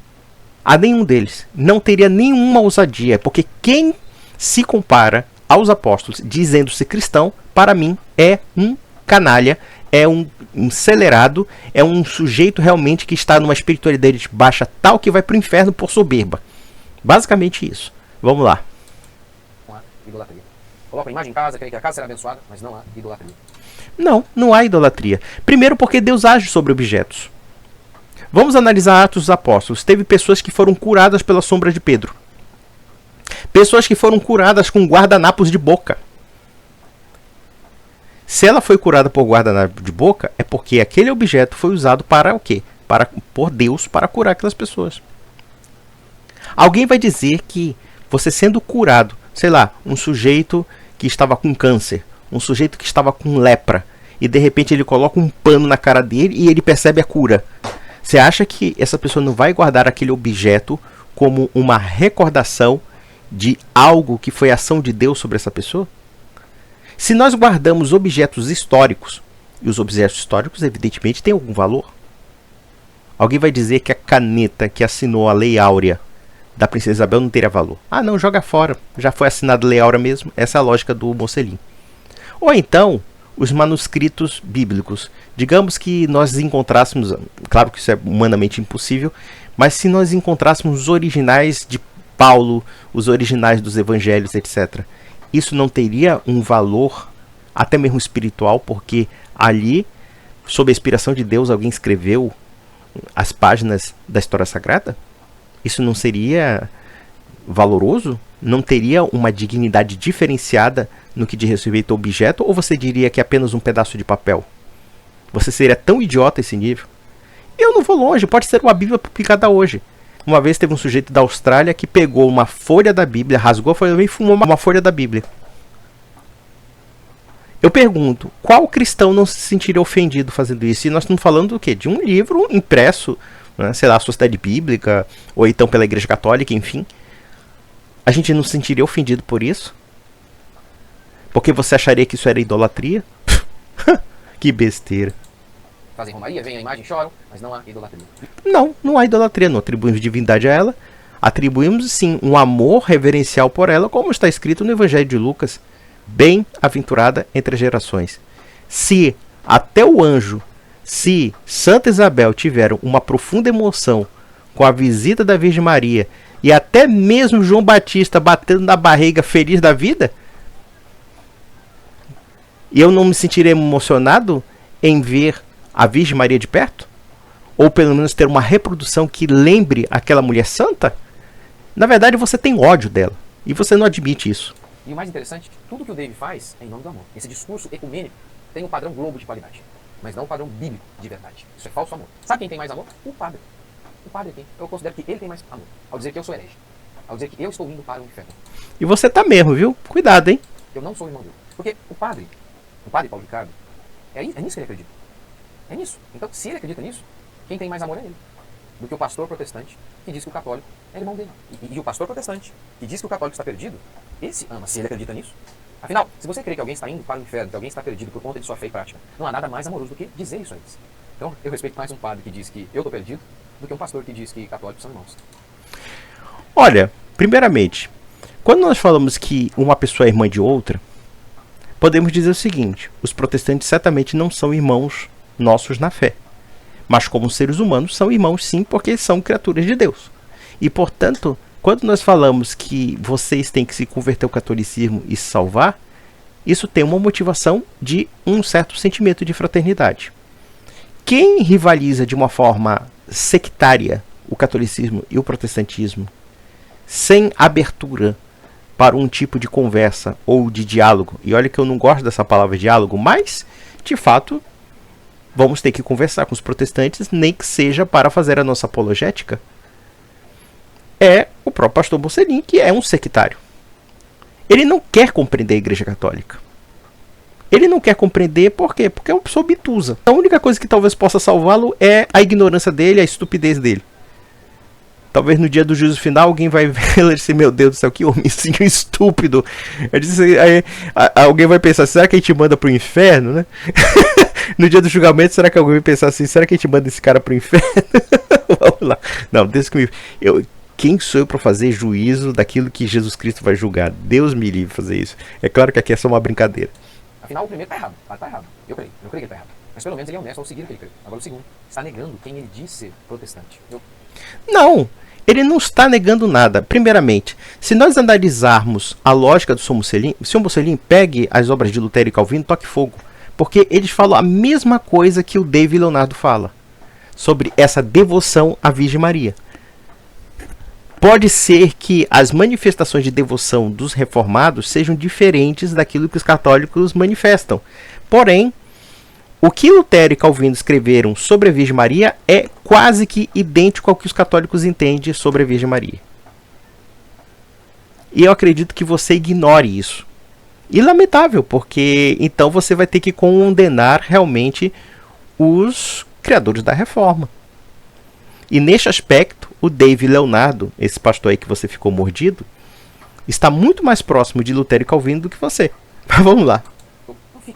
a nenhum deles. Não teria nenhuma ousadia, porque quem se compara aos apóstolos dizendo-se cristão, para mim é um canalha, é um acelerado, é um sujeito realmente que está numa espiritualidade baixa tal que vai para o inferno por soberba. Basicamente isso. Vamos lá. Não há idolatria. Coloca a imagem em casa, creio que a casa será abençoada, mas não há idolatria. Não há idolatria. Primeiro porque Deus age sobre objetos. Vamos analisar Atos dos Apóstolos. Teve pessoas que foram curadas pela sombra de Pedro. Pessoas que foram curadas com guardanapos de boca. Se ela foi curada por guardanapo de boca, é porque aquele objeto foi usado para o quê? Por Deus para curar aquelas pessoas. Alguém vai dizer que você sendo curado, sei lá, um sujeito que estava com câncer, um sujeito que estava com lepra, e de repente ele coloca um pano na cara dele e ele percebe a cura. Você acha que essa pessoa não vai guardar aquele objeto como uma recordação de algo que foi ação de Deus sobre essa pessoa? Se nós guardamos objetos históricos, e os objetos históricos evidentemente têm algum valor, alguém vai dizer que a caneta que assinou a Lei Áurea da Princesa Isabel não teria valor. Ah não, joga fora, já foi assinada a Lei Áurea mesmo, essa é a lógica do Mocelin. Ou então, os manuscritos bíblicos. Digamos que nós encontrássemos, claro que isso é humanamente impossível, mas se nós encontrássemos os originais de Paulo, os originais dos evangelhos, etc., isso não teria um valor até mesmo espiritual, porque ali, sob a inspiração de Deus, alguém escreveu as páginas da história sagrada? Isso não seria valoroso? Não teria uma dignidade diferenciada no que diz respeito ao objeto? Ou você diria que é apenas um pedaço de papel? Você seria tão idiota esse nível? Eu não vou longe, pode ser uma Bíblia publicada hoje. Uma vez teve um sujeito da Austrália que pegou uma folha da Bíblia, rasgou a folha e fumou uma folha da Bíblia. Eu pergunto, qual cristão não se sentiria ofendido fazendo isso? E nós estamos falando do quê? De um livro impresso, né, sei lá, a Sociedade Bíblica, ou então pela Igreja Católica, enfim. A gente não se sentiria ofendido por isso? Porque você acharia que isso era idolatria? Que besteira. Fazem romaria, vem a imagem, choram, mas não há idolatria. Não há idolatria, não atribuímos divindade a ela. Atribuímos sim um amor reverencial por ela, como está escrito no Evangelho de Lucas. Bem-aventurada entre as gerações. Se até o anjo, se Santa Isabel tiveram uma profunda emoção com a visita da Virgem Maria, e até mesmo João Batista batendo na barriga feliz da vida, e eu não me sentiria emocionado em ver a Virgem Maria de perto? Ou pelo menos ter uma reprodução que lembre aquela mulher santa? Na verdade você tem ódio dela, e você não admite isso. E o mais interessante é que tudo que o Dave faz é em nome do amor. Esse discurso ecumênico tem um padrão Globo de qualidade, mas não um padrão bíblico de verdade. Isso é falso amor. Sabe quem tem mais amor? O padre. O padre tem. Eu considero que ele tem mais amor. Ao dizer que eu sou herege. Ao dizer que eu estou indo para o inferno. E você tá mesmo, viu? Cuidado, hein? Eu não sou irmão dele. Porque o padre Paulo Ricardo, é nisso que ele acredita. É nisso. Então, se ele acredita nisso, quem tem mais amor é ele. Do que o pastor protestante, que diz que o católico é irmão dele. E o pastor protestante, que diz que o católico está perdido, esse ama, se ele acredita nisso. Afinal, se você crê que alguém está indo para o inferno, que alguém está perdido por conta de sua fé e prática, não há nada mais amoroso do que dizer isso a eles. Então, eu respeito mais um padre que diz que eu estou perdido, do que um pastor que diz que católicos são irmãos. Olha, primeiramente, quando nós falamos que uma pessoa é irmã de outra, podemos dizer o seguinte: os protestantes certamente não são irmãos nossos na fé, mas como seres humanos são irmãos sim, porque são criaturas de Deus. E portanto, quando nós falamos que vocês têm que se converter ao catolicismo e se salvar, isso tem uma motivação de um certo sentimento de fraternidade. Quem rivaliza de uma forma sectária o catolicismo e o protestantismo, sem abertura para um tipo de conversa ou de diálogo, e olha que eu não gosto dessa palavra diálogo, mas de fato vamos ter que conversar com os protestantes, nem que seja para fazer a nossa apologética, é o próprio pastor Mocelin, que é um sectário. Ele não quer compreender a Igreja Católica. Ele não quer compreender por quê? Porque é uma pessoa obtusa. A única coisa que talvez possa salvá-lo é a ignorância dele, a estupidez dele. Talvez no dia do juízo final alguém vai ver e dizer: meu Deus do céu, que homenzinho estúpido. Aí, alguém vai pensar: será que a gente manda pro inferno, né? No dia do julgamento, será que alguém vai pensar assim: será que a gente manda esse cara pro inferno? Vamos lá. Não, Deus que me... Quem sou eu para fazer juízo daquilo que Jesus Cristo vai julgar? Deus me livre de fazer isso. É claro que aqui é só uma brincadeira. Afinal, o primeiro está errado. Tá errado. Eu creio que ele está errado. Mas pelo menos ele é honesto ao seguir o que ele crê. Agora o segundo, está negando quem ele diz ser protestante. Não, ele não está negando nada. Primeiramente, se nós analisarmos a lógica do Sr. Mocelin, o Sr. Mocelin pegue as obras de Lutero e Calvino, toque fogo. Porque eles falam a mesma coisa que o David Leonardo fala. Sobre essa devoção à Virgem Maria. Pode ser que as manifestações de devoção dos reformados sejam diferentes daquilo que os católicos manifestam. Porém, o que Lutero e Calvino escreveram sobre a Virgem Maria é quase que idêntico ao que os católicos entendem sobre a Virgem Maria. E eu acredito que você ignore isso. E lamentável, porque então você vai ter que condenar realmente os criadores da reforma. E neste aspecto, o David Leonardo, esse pastor aí que você ficou mordido, está muito mais próximo de Lutero e Calvino do que você. Mas vamos lá.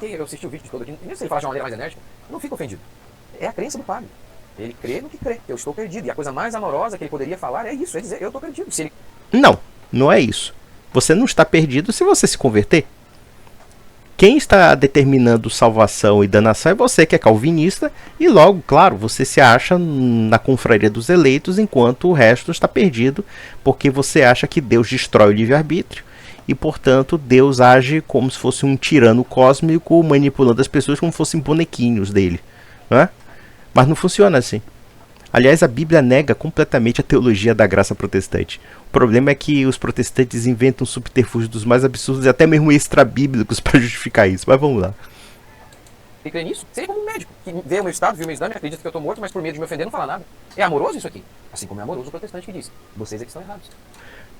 Eu assisti o vídeo todo aqui, mesmo se ele falar de uma maneira mais enérgica, eu não fico ofendido. É a crença do padre. Ele crê no que crê, eu estou perdido. E a coisa mais amorosa que ele poderia falar é isso, é dizer, eu estou perdido. Se ele... Não, não é isso. Você não está perdido se você se converter. Quem está determinando salvação e danação é você, que é calvinista, e logo, claro, você se acha na confraria dos eleitos, enquanto o resto está perdido, porque você acha que Deus destrói o livre-arbítrio, e portanto Deus age como se fosse um tirano cósmico, manipulando as pessoas como se fossem bonequinhos dele. Não é? Mas não funciona assim. Aliás, a Bíblia nega completamente a teologia da graça protestante. O problema é que os protestantes inventam subterfúgios dos mais absurdos e até mesmo extra-bíblicos para justificar isso. Mas vamos lá. Ele crê nisso? Seria como um médico que vê o meu estado, viu o meu exame, acredita que eu estou morto, mas por medo de me ofender não fala nada. É amoroso isso aqui? Assim como é amoroso o protestante que diz: vocês é que estão errados.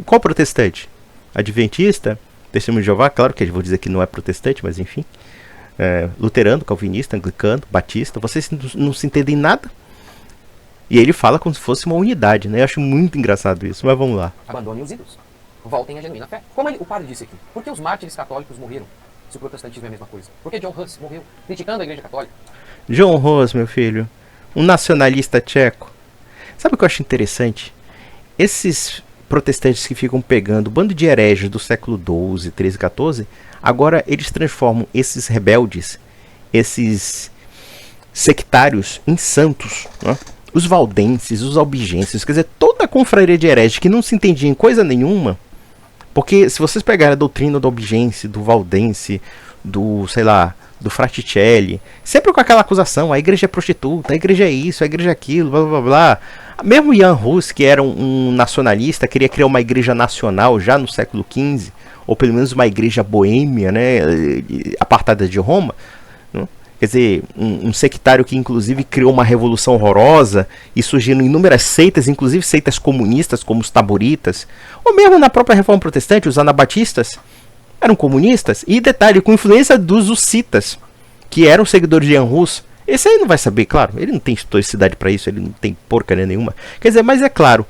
Qual protestante? Adventista? Testemunho de Jeová? Claro que eu vou dizer que não é protestante, mas enfim. Luterano, calvinista, anglicano, batista. Vocês não se entendem nada? E ele fala como se fosse uma unidade, né? Eu acho muito engraçado isso, mas vamos lá. Abandonem os ídolos. Voltem à genuína fé. Como o padre disse aqui, por que os mártires católicos morreram? Se o protestantismo é a mesma coisa. Por que John Hus morreu criticando a Igreja Católica? John Hus, meu filho, um nacionalista tcheco. Sabe o que eu acho interessante? Esses protestantes que ficam pegando o bando de hereges do século XII, XIII, XIV, agora eles transformam esses rebeldes, esses sectários em santos, né? Os valdenses, os albigenses, quer dizer, toda a confraria de hereges que não se entendia em coisa nenhuma, porque se vocês pegarem a doutrina do albigense, do valdense, do, sei lá, do Fraticelli, sempre com aquela acusação: a igreja é prostituta, a igreja é isso, a igreja é aquilo, blá blá blá. Mesmo Jan Hus, que era um nacionalista, queria criar uma igreja nacional já no século XV, ou pelo menos uma igreja boêmia, né, apartada de Roma. Quer dizer, um sectário que inclusive criou uma revolução horrorosa e surgiram inúmeras seitas, inclusive seitas comunistas como os taboritas, ou mesmo na própria reforma protestante, os anabatistas eram comunistas, e detalhe, com influência dos hussitas, que eram seguidores de Jan Hus, Esse aí não vai saber, claro, ele não tem historicidade para isso, ele não tem porcaria nenhuma. Quer dizer, mas é claro,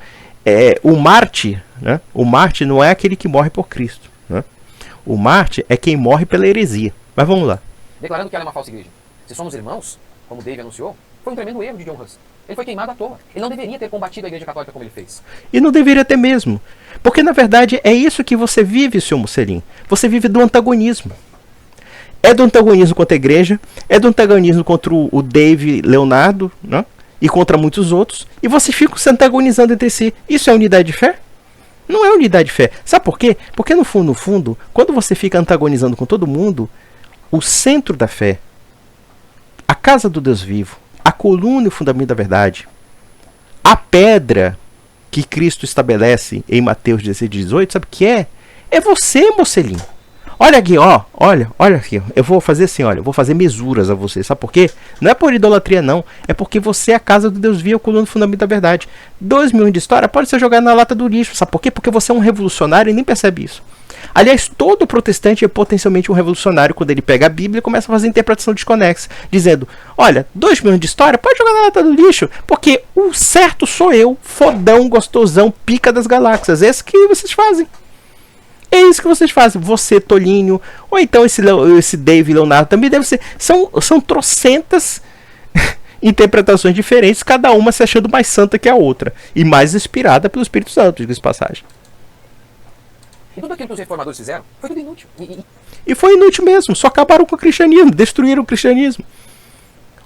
o Marte, né? O Marte não é aquele que morre por Cristo, né? O Marte é quem morre pela heresia. Mas vamos lá. Declarando que ela é uma falsa igreja. Se somos irmãos, como Dave anunciou, foi um tremendo erro de John Huss. Ele foi queimado à toa. Ele não deveria ter combatido a igreja católica como ele fez. E não deveria ter mesmo. Porque na verdade é isso que você vive, Sr. Mocelin. Você vive do antagonismo. É do antagonismo contra a igreja, é do antagonismo contra o Dave Leonardo, né? E contra muitos outros. E vocês ficam se antagonizando entre si. Isso é unidade de fé? Não é unidade de fé. Sabe por quê? Porque no fundo, quando você fica antagonizando com todo mundo, o centro da fé, a casa do Deus vivo, a coluna e o fundamento da verdade, a pedra que Cristo estabelece em Mateus 16, 18, sabe o que é? É você, Mocelin. Olha aqui, olha aqui. Eu vou fazer assim, olha, eu vou fazer mesuras a você. Sabe por quê? Não é por idolatria, não. É porque você é a casa do Deus vivo, a coluna e o fundamento da verdade. 2 milhões de história pode ser jogado na lata do lixo. Sabe por quê? Porque você é um revolucionário e nem percebe isso. Aliás, todo protestante é potencialmente um revolucionário quando ele pega a Bíblia e começa a fazer interpretação desconexa, dizendo, olha, 2 milhões de história, pode jogar na lata do lixo, porque o certo sou eu, fodão, gostosão, pica das galáxias. É isso que vocês fazem. É isso que vocês fazem. Você, Tolinho, ou então esse Dave Leonardo também deve ser. São trocentas interpretações diferentes, cada uma se achando mais santa que a outra. E mais inspirada pelo Espírito Santo, diga-se de passagem. E tudo aquilo que os reformadores fizeram foi tudo inútil. E foi inútil mesmo. Só acabaram com o cristianismo, destruíram o cristianismo.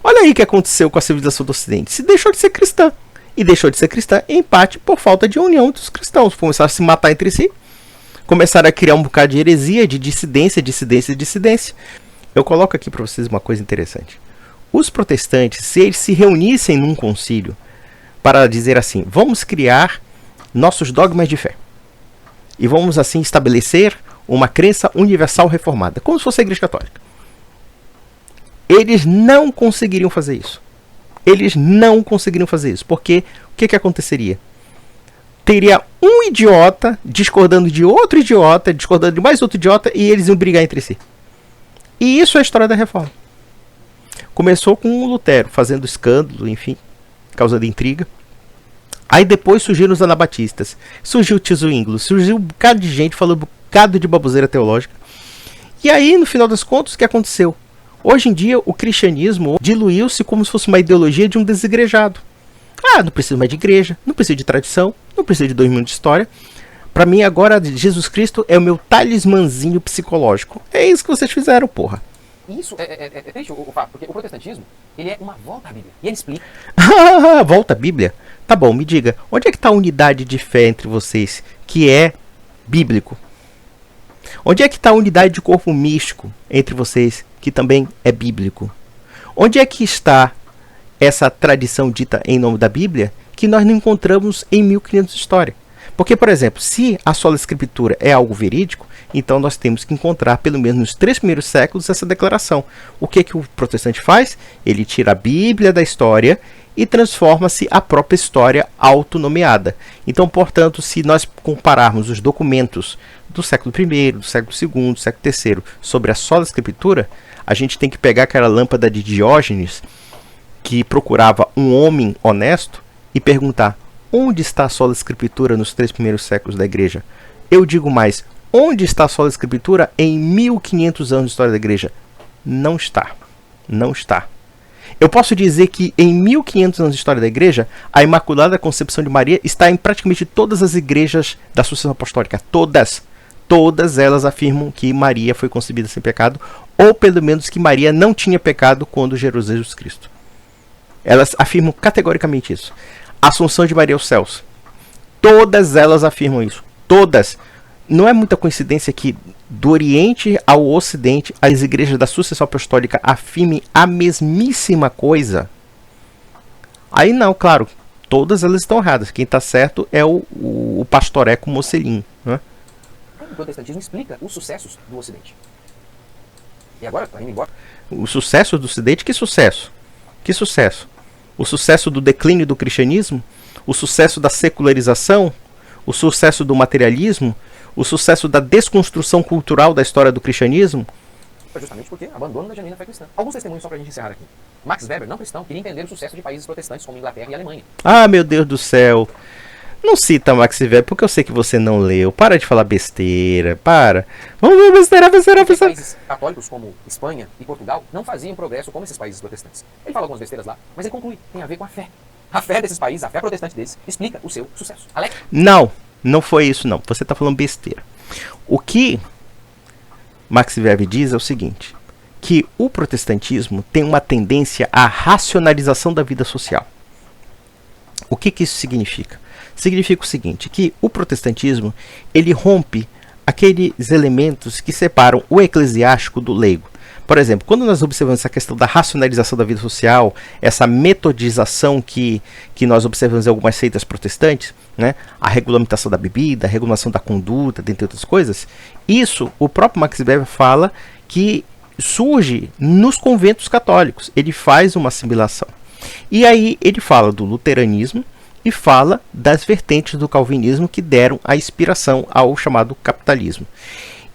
Olha aí o que aconteceu com a civilização do Ocidente. Se deixou de ser cristã. E deixou de ser cristã em parte por falta de união dos cristãos. Começaram a se matar entre si. Começaram a criar um bocado de heresia, de dissidência. Eu coloco aqui para vocês uma coisa interessante. Os protestantes, se eles se reunissem num concílio para dizer assim, vamos criar nossos dogmas de fé. E vamos assim estabelecer uma crença universal reformada, como se fosse a Igreja Católica. Eles não conseguiriam fazer isso. Porque o que aconteceria? Teria um idiota discordando de outro idiota, discordando de mais outro idiota, e eles iam brigar entre si. E isso é a história da reforma. Começou com o Lutero, fazendo escândalo, enfim, causando intriga. Aí depois surgiram os anabatistas, surgiu o tio Zwinglio, surgiu um bocado de gente falando um bocado de baboseira teológica. E aí, no final das contas, o que aconteceu? Hoje em dia, o cristianismo diluiu-se como se fosse uma ideologia de um desigrejado. Ah, não preciso mais de igreja, não preciso de tradição, não preciso de 2 mil de história. Pra mim agora Jesus Cristo é o meu talismãzinho psicológico. É isso que vocês fizeram, porra. Isso é triste o fato, porque o protestantismo, ele é uma volta à Bíblia. E ele explica. Volta à Bíblia? Tá bom, me diga, onde é que está a unidade de fé entre vocês, que é bíblico? Onde é que está a unidade de corpo místico entre vocês, que também é bíblico? Onde é que está essa tradição dita em nome da Bíblia, que nós não encontramos em 1500 de história? Porque, por exemplo, se a sola escritura é algo verídico, então nós temos que encontrar, pelo menos nos 3 primeiros séculos, essa declaração. O que o protestante faz? Ele tira a Bíblia da história e transforma-se a própria história autonomeada. Então, portanto, se nós compararmos os documentos do século I, do século II, do século III, sobre a sola escritura, a gente tem que pegar aquela lâmpada de Diógenes, que procurava um homem honesto, e perguntar, onde está a sola escritura nos 3 primeiros séculos da igreja? Eu digo mais, onde está a sola escritura em 1500 anos de história da igreja? Não está. Não está. Eu posso dizer que em 1500 anos de história da igreja, a Imaculada Concepção de Maria está em praticamente todas as igrejas da sucessão apostólica. Todas. Todas elas afirmam que Maria foi concebida sem pecado, ou pelo menos que Maria não tinha pecado quando gerou Jesus Cristo. Elas afirmam categoricamente isso. Assunção de Maria aos céus. Todas elas afirmam isso. Todas. Não é muita coincidência que do Oriente ao Ocidente as igrejas da sucessão apostólica afirmem a mesmíssima coisa? Aí não, claro, todas elas estão erradas. Quem está certo é o pastoreco Mocelin, né? O protestantismo explica os sucessos do Ocidente. E agora está indo embora. O sucesso do Ocidente? Que sucesso? Que sucesso? O sucesso do declínio do cristianismo? O sucesso da secularização? O sucesso do materialismo? O sucesso da desconstrução cultural da história do cristianismo? Foi justamente porque abandono da genuína fé cristã. Alguns testemunhos só para a gente encerrar aqui. Max Weber, não cristão, queria entender o sucesso de países protestantes como Inglaterra e Alemanha. Ah, meu Deus do céu. Não cita Max Weber, porque eu sei que você não leu. Para de falar besteira, para. Vamos ver besteira. Países católicos como Espanha e Portugal não faziam progresso como esses países protestantes. Ele fala algumas besteiras lá, mas ele conclui, tem a ver com a fé. A fé desses países, a fé protestante desses, explica o seu sucesso. Alex? Não foi isso não. Você está falando besteira. O que Max Weber diz é o seguinte, que o protestantismo tem uma tendência à racionalização da vida social. O que isso significa? Significa o seguinte, que o protestantismo, ele rompe aqueles elementos que separam o eclesiástico do leigo. Por exemplo, quando nós observamos essa questão da racionalização da vida social, essa metodização que nós observamos em algumas seitas protestantes, né, a regulamentação da bebida, a regulamentação da conduta, dentre outras coisas, isso o próprio Max Weber fala que surge nos conventos católicos. Ele faz uma assimilação. E aí ele fala do luteranismo e fala das vertentes do calvinismo que deram a inspiração ao chamado capitalismo.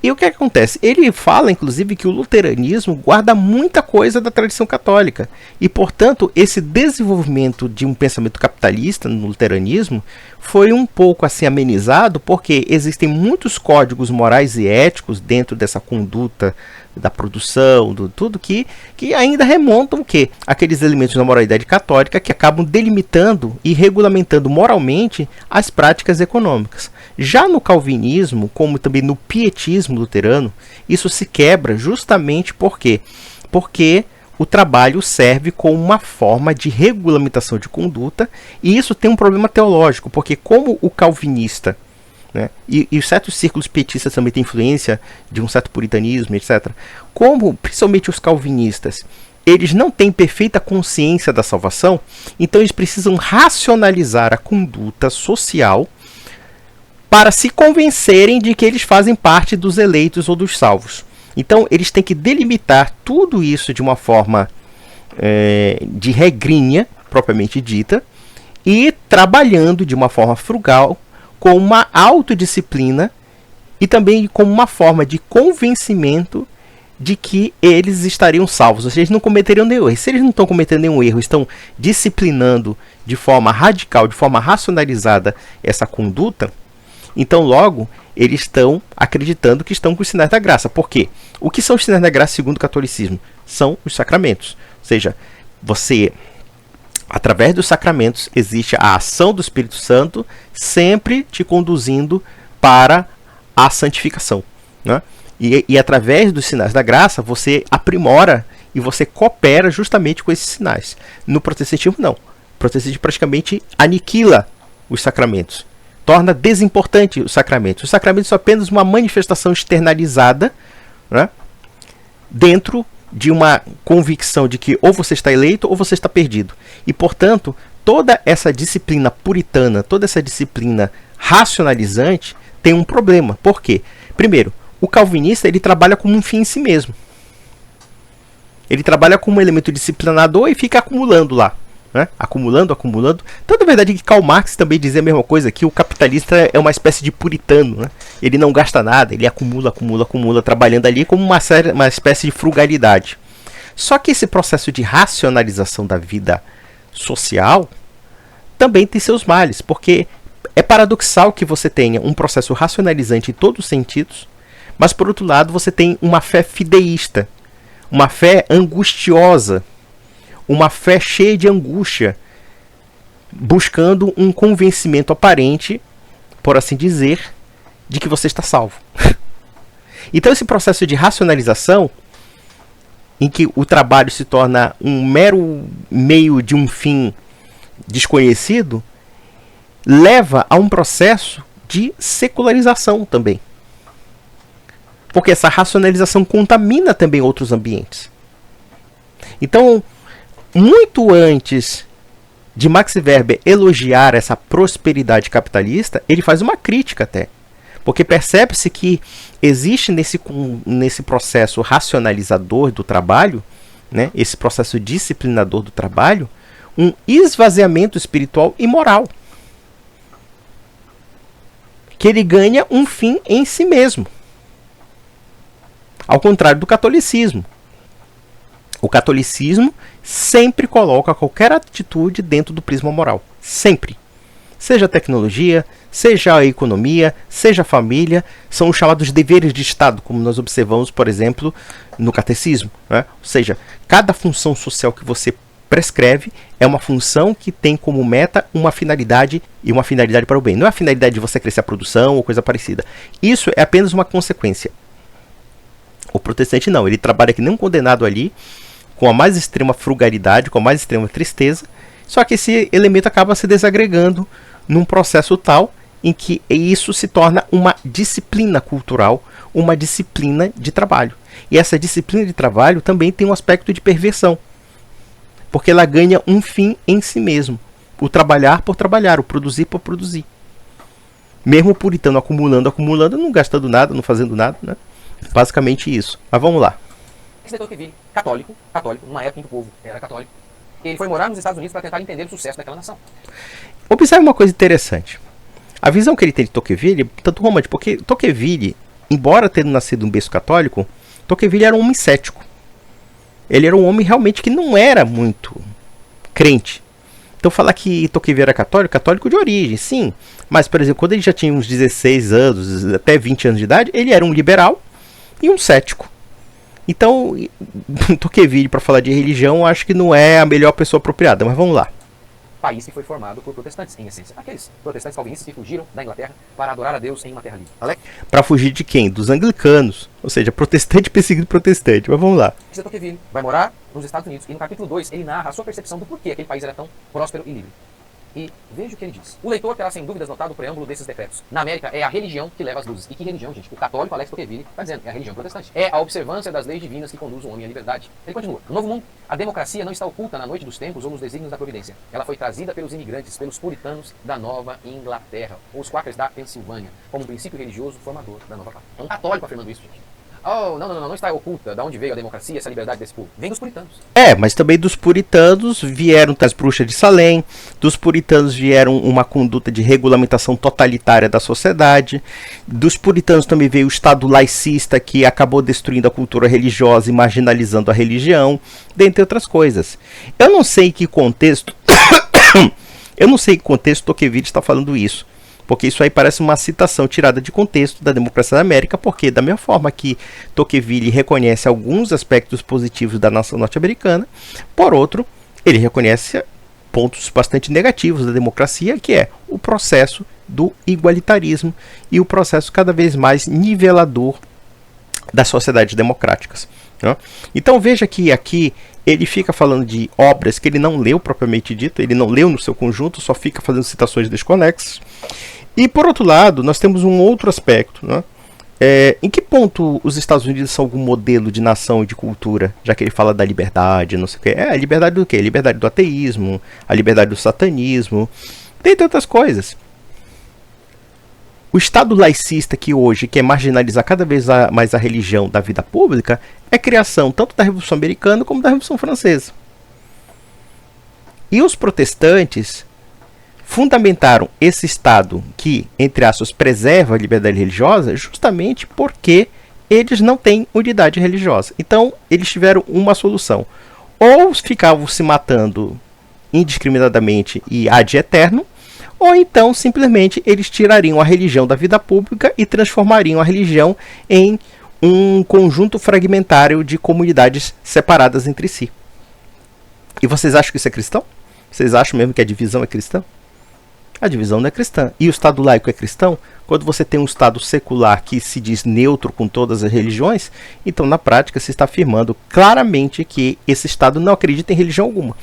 E o que acontece? Ele fala, inclusive, que o luteranismo guarda muita coisa da tradição católica. E, portanto, esse desenvolvimento de um pensamento capitalista no luteranismo foi um pouco assim amenizado, porque existem muitos códigos morais e éticos dentro dessa conduta da produção, do tudo que ainda remontam o quê? Aqueles elementos da moralidade católica que acabam delimitando e regulamentando moralmente as práticas econômicas. Já no calvinismo, como também no pietismo luterano, isso se quebra justamente porque o trabalho serve como uma forma de regulamentação de conduta, e isso tem um problema teológico, porque como o calvinista, né, e certos círculos pietistas também têm influência de um certo puritanismo, etc. Como, principalmente os calvinistas, eles não têm perfeita consciência da salvação, então eles precisam racionalizar a conduta social para se convencerem de que eles fazem parte dos eleitos ou dos salvos. Então, eles têm que delimitar tudo isso de uma forma de regrinha, propriamente dita, e trabalhando de uma forma frugal, com uma autodisciplina e também como uma forma de convencimento de que eles estariam salvos. Ou seja, eles não cometeriam nenhum erro. Se eles não estão cometendo nenhum erro, estão disciplinando de forma radical, de forma racionalizada essa conduta, então logo eles estão acreditando que estão com os sinais da graça. Por quê? O que são os sinais da graça segundo o catolicismo? São os sacramentos. Ou seja, através dos sacramentos existe a ação do Espírito Santo sempre te conduzindo para a santificação, né? E através dos sinais da graça você aprimora e você coopera justamente com esses sinais. No protestantismo não. O protestantismo praticamente aniquila os sacramentos, torna desimportante os sacramentos. Os sacramentos são apenas uma manifestação externalizada, né, dentro de uma convicção de que ou você está eleito ou você está perdido. E, portanto, toda essa disciplina puritana, toda essa disciplina racionalizante tem um problema. Por quê? Primeiro, o calvinista ele trabalha como um fim em si mesmo. Ele trabalha como um elemento disciplinador e fica acumulando lá, né? Acumulando. Tanto é verdade que Karl Marx também dizia a mesma coisa, que o capitalista é uma espécie de puritano, né? Ele não gasta nada, ele acumula, trabalhando ali como uma espécie de frugalidade. Só que esse processo de racionalização da vida social também tem seus males, porque é paradoxal que você tenha um processo racionalizante em todos os sentidos, mas por outro lado você tem uma fé fideísta, uma fé angustiosa, uma fé cheia de angústia, buscando um convencimento aparente, por assim dizer, de que você está salvo. Então esse processo de racionalização, em que o trabalho se torna um mero meio de um fim desconhecido, leva a um processo de secularização também. Porque essa racionalização contamina também outros ambientes. Então, muito antes de Max Weber elogiar essa prosperidade capitalista, ele faz uma crítica até. Porque percebe-se que existe nesse processo racionalizador do trabalho, né, esse processo disciplinador do trabalho, um esvaziamento espiritual e moral. Que ele ganha um fim em si mesmo. Ao contrário do catolicismo. O catolicismo sempre coloca qualquer atitude dentro do prisma moral. Sempre. Seja a tecnologia, seja a economia, seja a família, são os chamados deveres de Estado, como nós observamos, por exemplo, no catecismo, né? Ou seja, cada função social que você prescreve é uma função que tem como meta uma finalidade e uma finalidade para o bem. Não é a finalidade de você crescer a produção ou coisa parecida. Isso é apenas uma consequência. O protestante não, ele trabalha que nem um condenado ali, com a mais extrema frugalidade, com a mais extrema tristeza, só que esse elemento acaba se desagregando num processo tal em que isso se torna uma disciplina cultural, uma disciplina de trabalho. E essa disciplina de trabalho também tem um aspecto de perversão, porque ela ganha um fim em si mesmo, o trabalhar por trabalhar, o produzir por produzir. Mesmo o puritano acumulando, não gastando nada, não fazendo nada, né? Basicamente isso. Mas vamos lá. Esse Tocqueville, católico, numa época em que o povo era católico, ele foi morar nos Estados Unidos para tentar entender o sucesso daquela nação. Observe uma coisa interessante. A visão que ele tem de Tocqueville, tanto romântico, porque Tocqueville, embora tendo nascido um berço católico, Tocqueville era um homem cético. Ele era um homem realmente que não era muito crente. Então falar que Tocqueville era católico de origem, sim. Mas, por exemplo, quando ele já tinha uns 16 anos, até 20 anos de idade, ele era um liberal e um cético. Então, Tocqueville, para falar de religião, acho que não é a melhor pessoa apropriada, mas vamos lá. País que foi formado por protestantes, em essência. Aqueles protestantes calvinistas que fugiram da Inglaterra para adorar a Deus em uma terra livre. Para fugir de quem? Dos anglicanos. Ou seja, protestante perseguido protestante. Mas vamos lá. Esse Tocqueville vai morar nos Estados Unidos e no capítulo 2 ele narra a sua percepção do porquê aquele país era tão próspero e livre. E veja o que ele diz. O leitor terá sem dúvidas notado o preâmbulo desses decretos. Na América é a religião que leva as luzes. E que religião, gente? O católico Alex Tocqueville está dizendo, é a religião protestante. É a observância das leis divinas que conduz o homem à liberdade. Ele continua. No Novo Mundo, a democracia não está oculta na noite dos tempos ou nos desígnios da providência. Ela foi trazida pelos imigrantes, pelos puritanos da Nova Inglaterra, ou os Quakers da Pensilvânia, como um princípio religioso formador da nova pátria. É um católico afirmando isso, gente. Oh, não está oculta. Da onde veio a democracia, essa liberdade desse povo? Vem dos puritanos. Mas também dos puritanos vieram as bruxas de Salem, dos puritanos vieram uma conduta de regulamentação totalitária da sociedade, dos puritanos também veio o Estado laicista que acabou destruindo a cultura religiosa e marginalizando a religião, dentre outras coisas. Eu não sei em que contexto Tocqueville está falando isso. Porque isso aí parece uma citação tirada de contexto da democracia da América, porque da mesma forma que Tocqueville reconhece alguns aspectos positivos da nação norte-americana, por outro, ele reconhece pontos bastante negativos da democracia, que é o processo do igualitarismo e o processo cada vez mais nivelador das sociedades democráticas. Né? Então veja que aqui ele fica falando de obras que ele não leu propriamente dito, ele não leu no seu conjunto, só fica fazendo citações desconexas. E por outro lado, nós temos um outro aspecto, né? Em que ponto os Estados Unidos são algum modelo de nação e de cultura, já que ele fala da liberdade, não sei o que. A liberdade do quê? A liberdade do ateísmo, a liberdade do satanismo, dentre outras coisas. O Estado laicista que hoje quer marginalizar cada vez mais a religião da vida pública é criação tanto da Revolução Americana como da Revolução Francesa. E os protestantes fundamentaram esse Estado que, entre aspas, preserva a liberdade religiosa justamente porque eles não têm unidade religiosa. Então, eles tiveram uma solução. Ou ficavam se matando indiscriminadamente e ad eterno, ou então, simplesmente, eles tirariam a religião da vida pública e transformariam a religião em um conjunto fragmentário de comunidades separadas entre si. E vocês acham que isso é cristão? Vocês acham mesmo que a divisão é cristã? A divisão não é cristã. E o Estado laico é cristão? Quando você tem um Estado secular que se diz neutro com todas as religiões, então na prática se está afirmando claramente que esse Estado não acredita em religião alguma.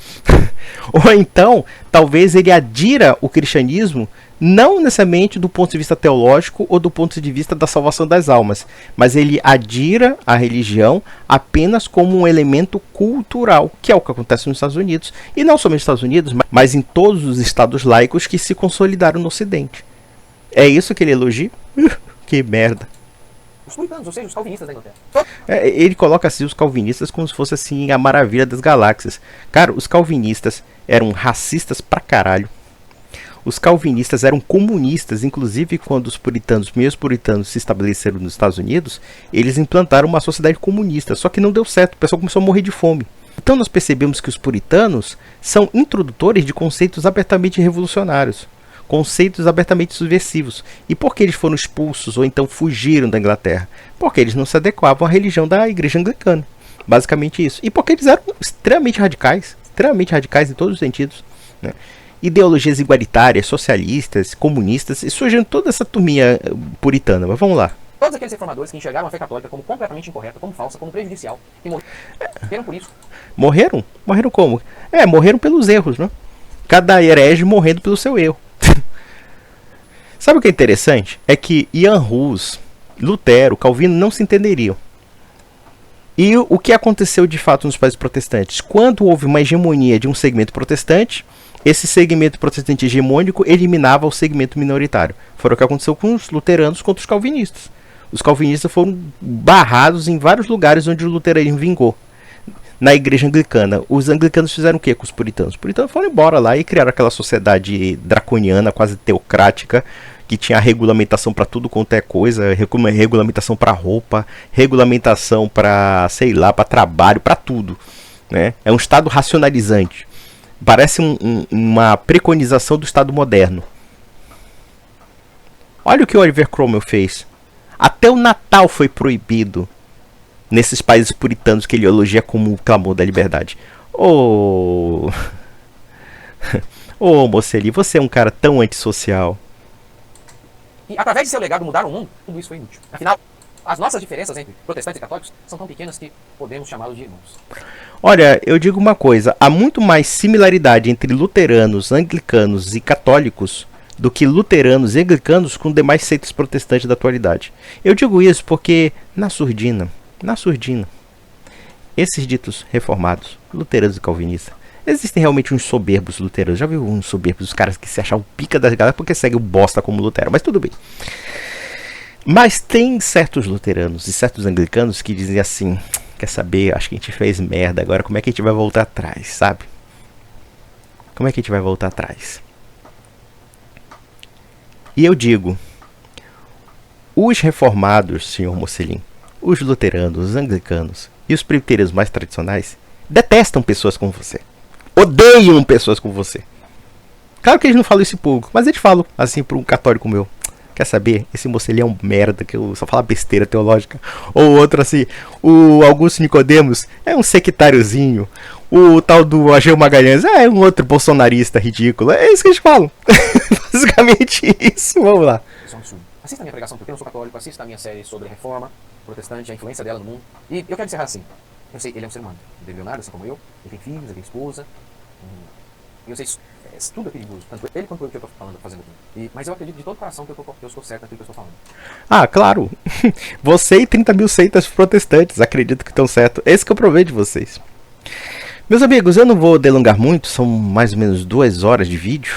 Ou então, talvez ele adira o cristianismo não necessariamente do ponto de vista teológico ou do ponto de vista da salvação das almas, mas ele adira a religião apenas como um elemento cultural, que é o que acontece nos Estados Unidos, e não somente nos Estados Unidos, mas em todos os estados laicos que se consolidaram no Ocidente. É isso que ele elogia? Que merda. Os puritanos, ou seja, os calvinistas da Inglaterra. Ele coloca assim os calvinistas como se fosse assim a maravilha das galáxias. Cara, os calvinistas eram racistas pra caralho. Os calvinistas eram comunistas, inclusive quando os primeiros puritanos se estabeleceram nos Estados Unidos, eles implantaram uma sociedade comunista, só que não deu certo, o pessoal começou a morrer de fome. Então nós percebemos que os puritanos são introdutores de conceitos abertamente revolucionários, conceitos abertamente subversivos. E por que eles foram expulsos ou então fugiram da Inglaterra? Porque eles não se adequavam à religião da igreja anglicana. Basicamente isso. E porque eles eram extremamente radicais em todos os sentidos, né? Ideologias igualitárias, socialistas, comunistas, e surgindo toda essa turminha puritana. Mas vamos lá. Todos aqueles reformadores que enxergaram a fé católica como completamente incorreta, como falsa, como prejudicial, e morreram por isso. Morreram? Morreram como? Morreram pelos erros, né? Cada herege morrendo pelo seu erro. Sabe o que é interessante? É que Jan Hus, Lutero, Calvino não se entenderiam. E o que aconteceu de fato nos países protestantes? Quando houve uma hegemonia de um segmento protestante, esse segmento protestante hegemônico eliminava o segmento minoritário. Foi o que aconteceu com os luteranos contra os calvinistas. Os calvinistas foram barrados em vários lugares onde o luteranismo vingou. Na igreja anglicana, os anglicanos fizeram o que com os puritanos? Os puritanos foram embora lá e criaram aquela sociedade draconiana, quase teocrática, que tinha regulamentação para tudo quanto é coisa, regulamentação para roupa, regulamentação para, sei lá, para trabalho, para tudo, né? É um Estado racionalizante. Parece uma preconização do Estado moderno. Olha o que o Oliver Cromwell fez. Até o Natal foi proibido nesses países puritanos que ele elogia como o clamor da liberdade. Ô Mocelli, você é um cara tão antissocial. E através de seu legado mudar o mundo, tudo isso foi inútil. Afinal, as nossas diferenças entre protestantes e católicos são tão pequenas que podemos chamá-los de irmãos. Olha, eu digo uma coisa, há muito mais similaridade entre luteranos, anglicanos e católicos do que luteranos e anglicanos com demais seitas protestantes da atualidade. Eu digo isso porque, na surdina, esses ditos reformados, luteranos e calvinistas, existem realmente uns soberbos luteranos. Já viu uns soberbos, os caras que se acham o pica das galera porque seguem o bosta como Lutero, mas tudo bem. Mas tem certos luteranos e certos anglicanos que dizem assim: quer saber, acho que a gente fez merda, agora como é que a gente vai voltar atrás, sabe? Como é que a gente vai voltar atrás? E eu digo, os reformados, senhor Mocelin, os luteranos, os anglicanos e os presbiterianos mais tradicionais detestam pessoas como você. Odeiam pessoas como você. Claro que eles não falam isso em público, mas eles falam assim para um católico meu: quer saber? Esse Mocelin é um merda, que eu só falo besteira teológica. Ou outro assim, o Augusto Nicodemos é um sectáriozinho. O tal do Ageu Magalhães é um outro bolsonarista ridículo. É isso que eles falam. Basicamente isso. Vamos lá. Isso é um absurdo. Assista a minha pregação, porque eu não sou católico. Assista a minha série sobre reforma protestante, a influência dela no mundo. E eu quero encerrar assim. Eu sei, ele é um ser humano. Ele é milionário, assim como eu. Ele tem filhos, ele tem esposa. E eu sei, tudo é perigoso. Tanto ele quanto eu que eu estou falando, fazendo aqui. Mas eu acredito de todo coração que eu estou certo naquilo que eu estou falando. Ah, claro. Você e 30 mil seitas protestantes acreditam que estão certos. Esse que é o proveito de vocês. Meus amigos, eu não vou delongar muito. São mais ou menos 2 horas de vídeo.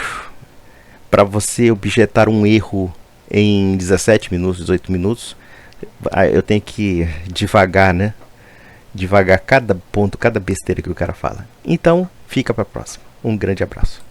Para você objetar um erro em 17 minutos, 18 minutos. Eu tenho que ir devagar, né? Devagar cada ponto, cada besteira que o cara fala. Então, fica para a próxima. Um grande abraço.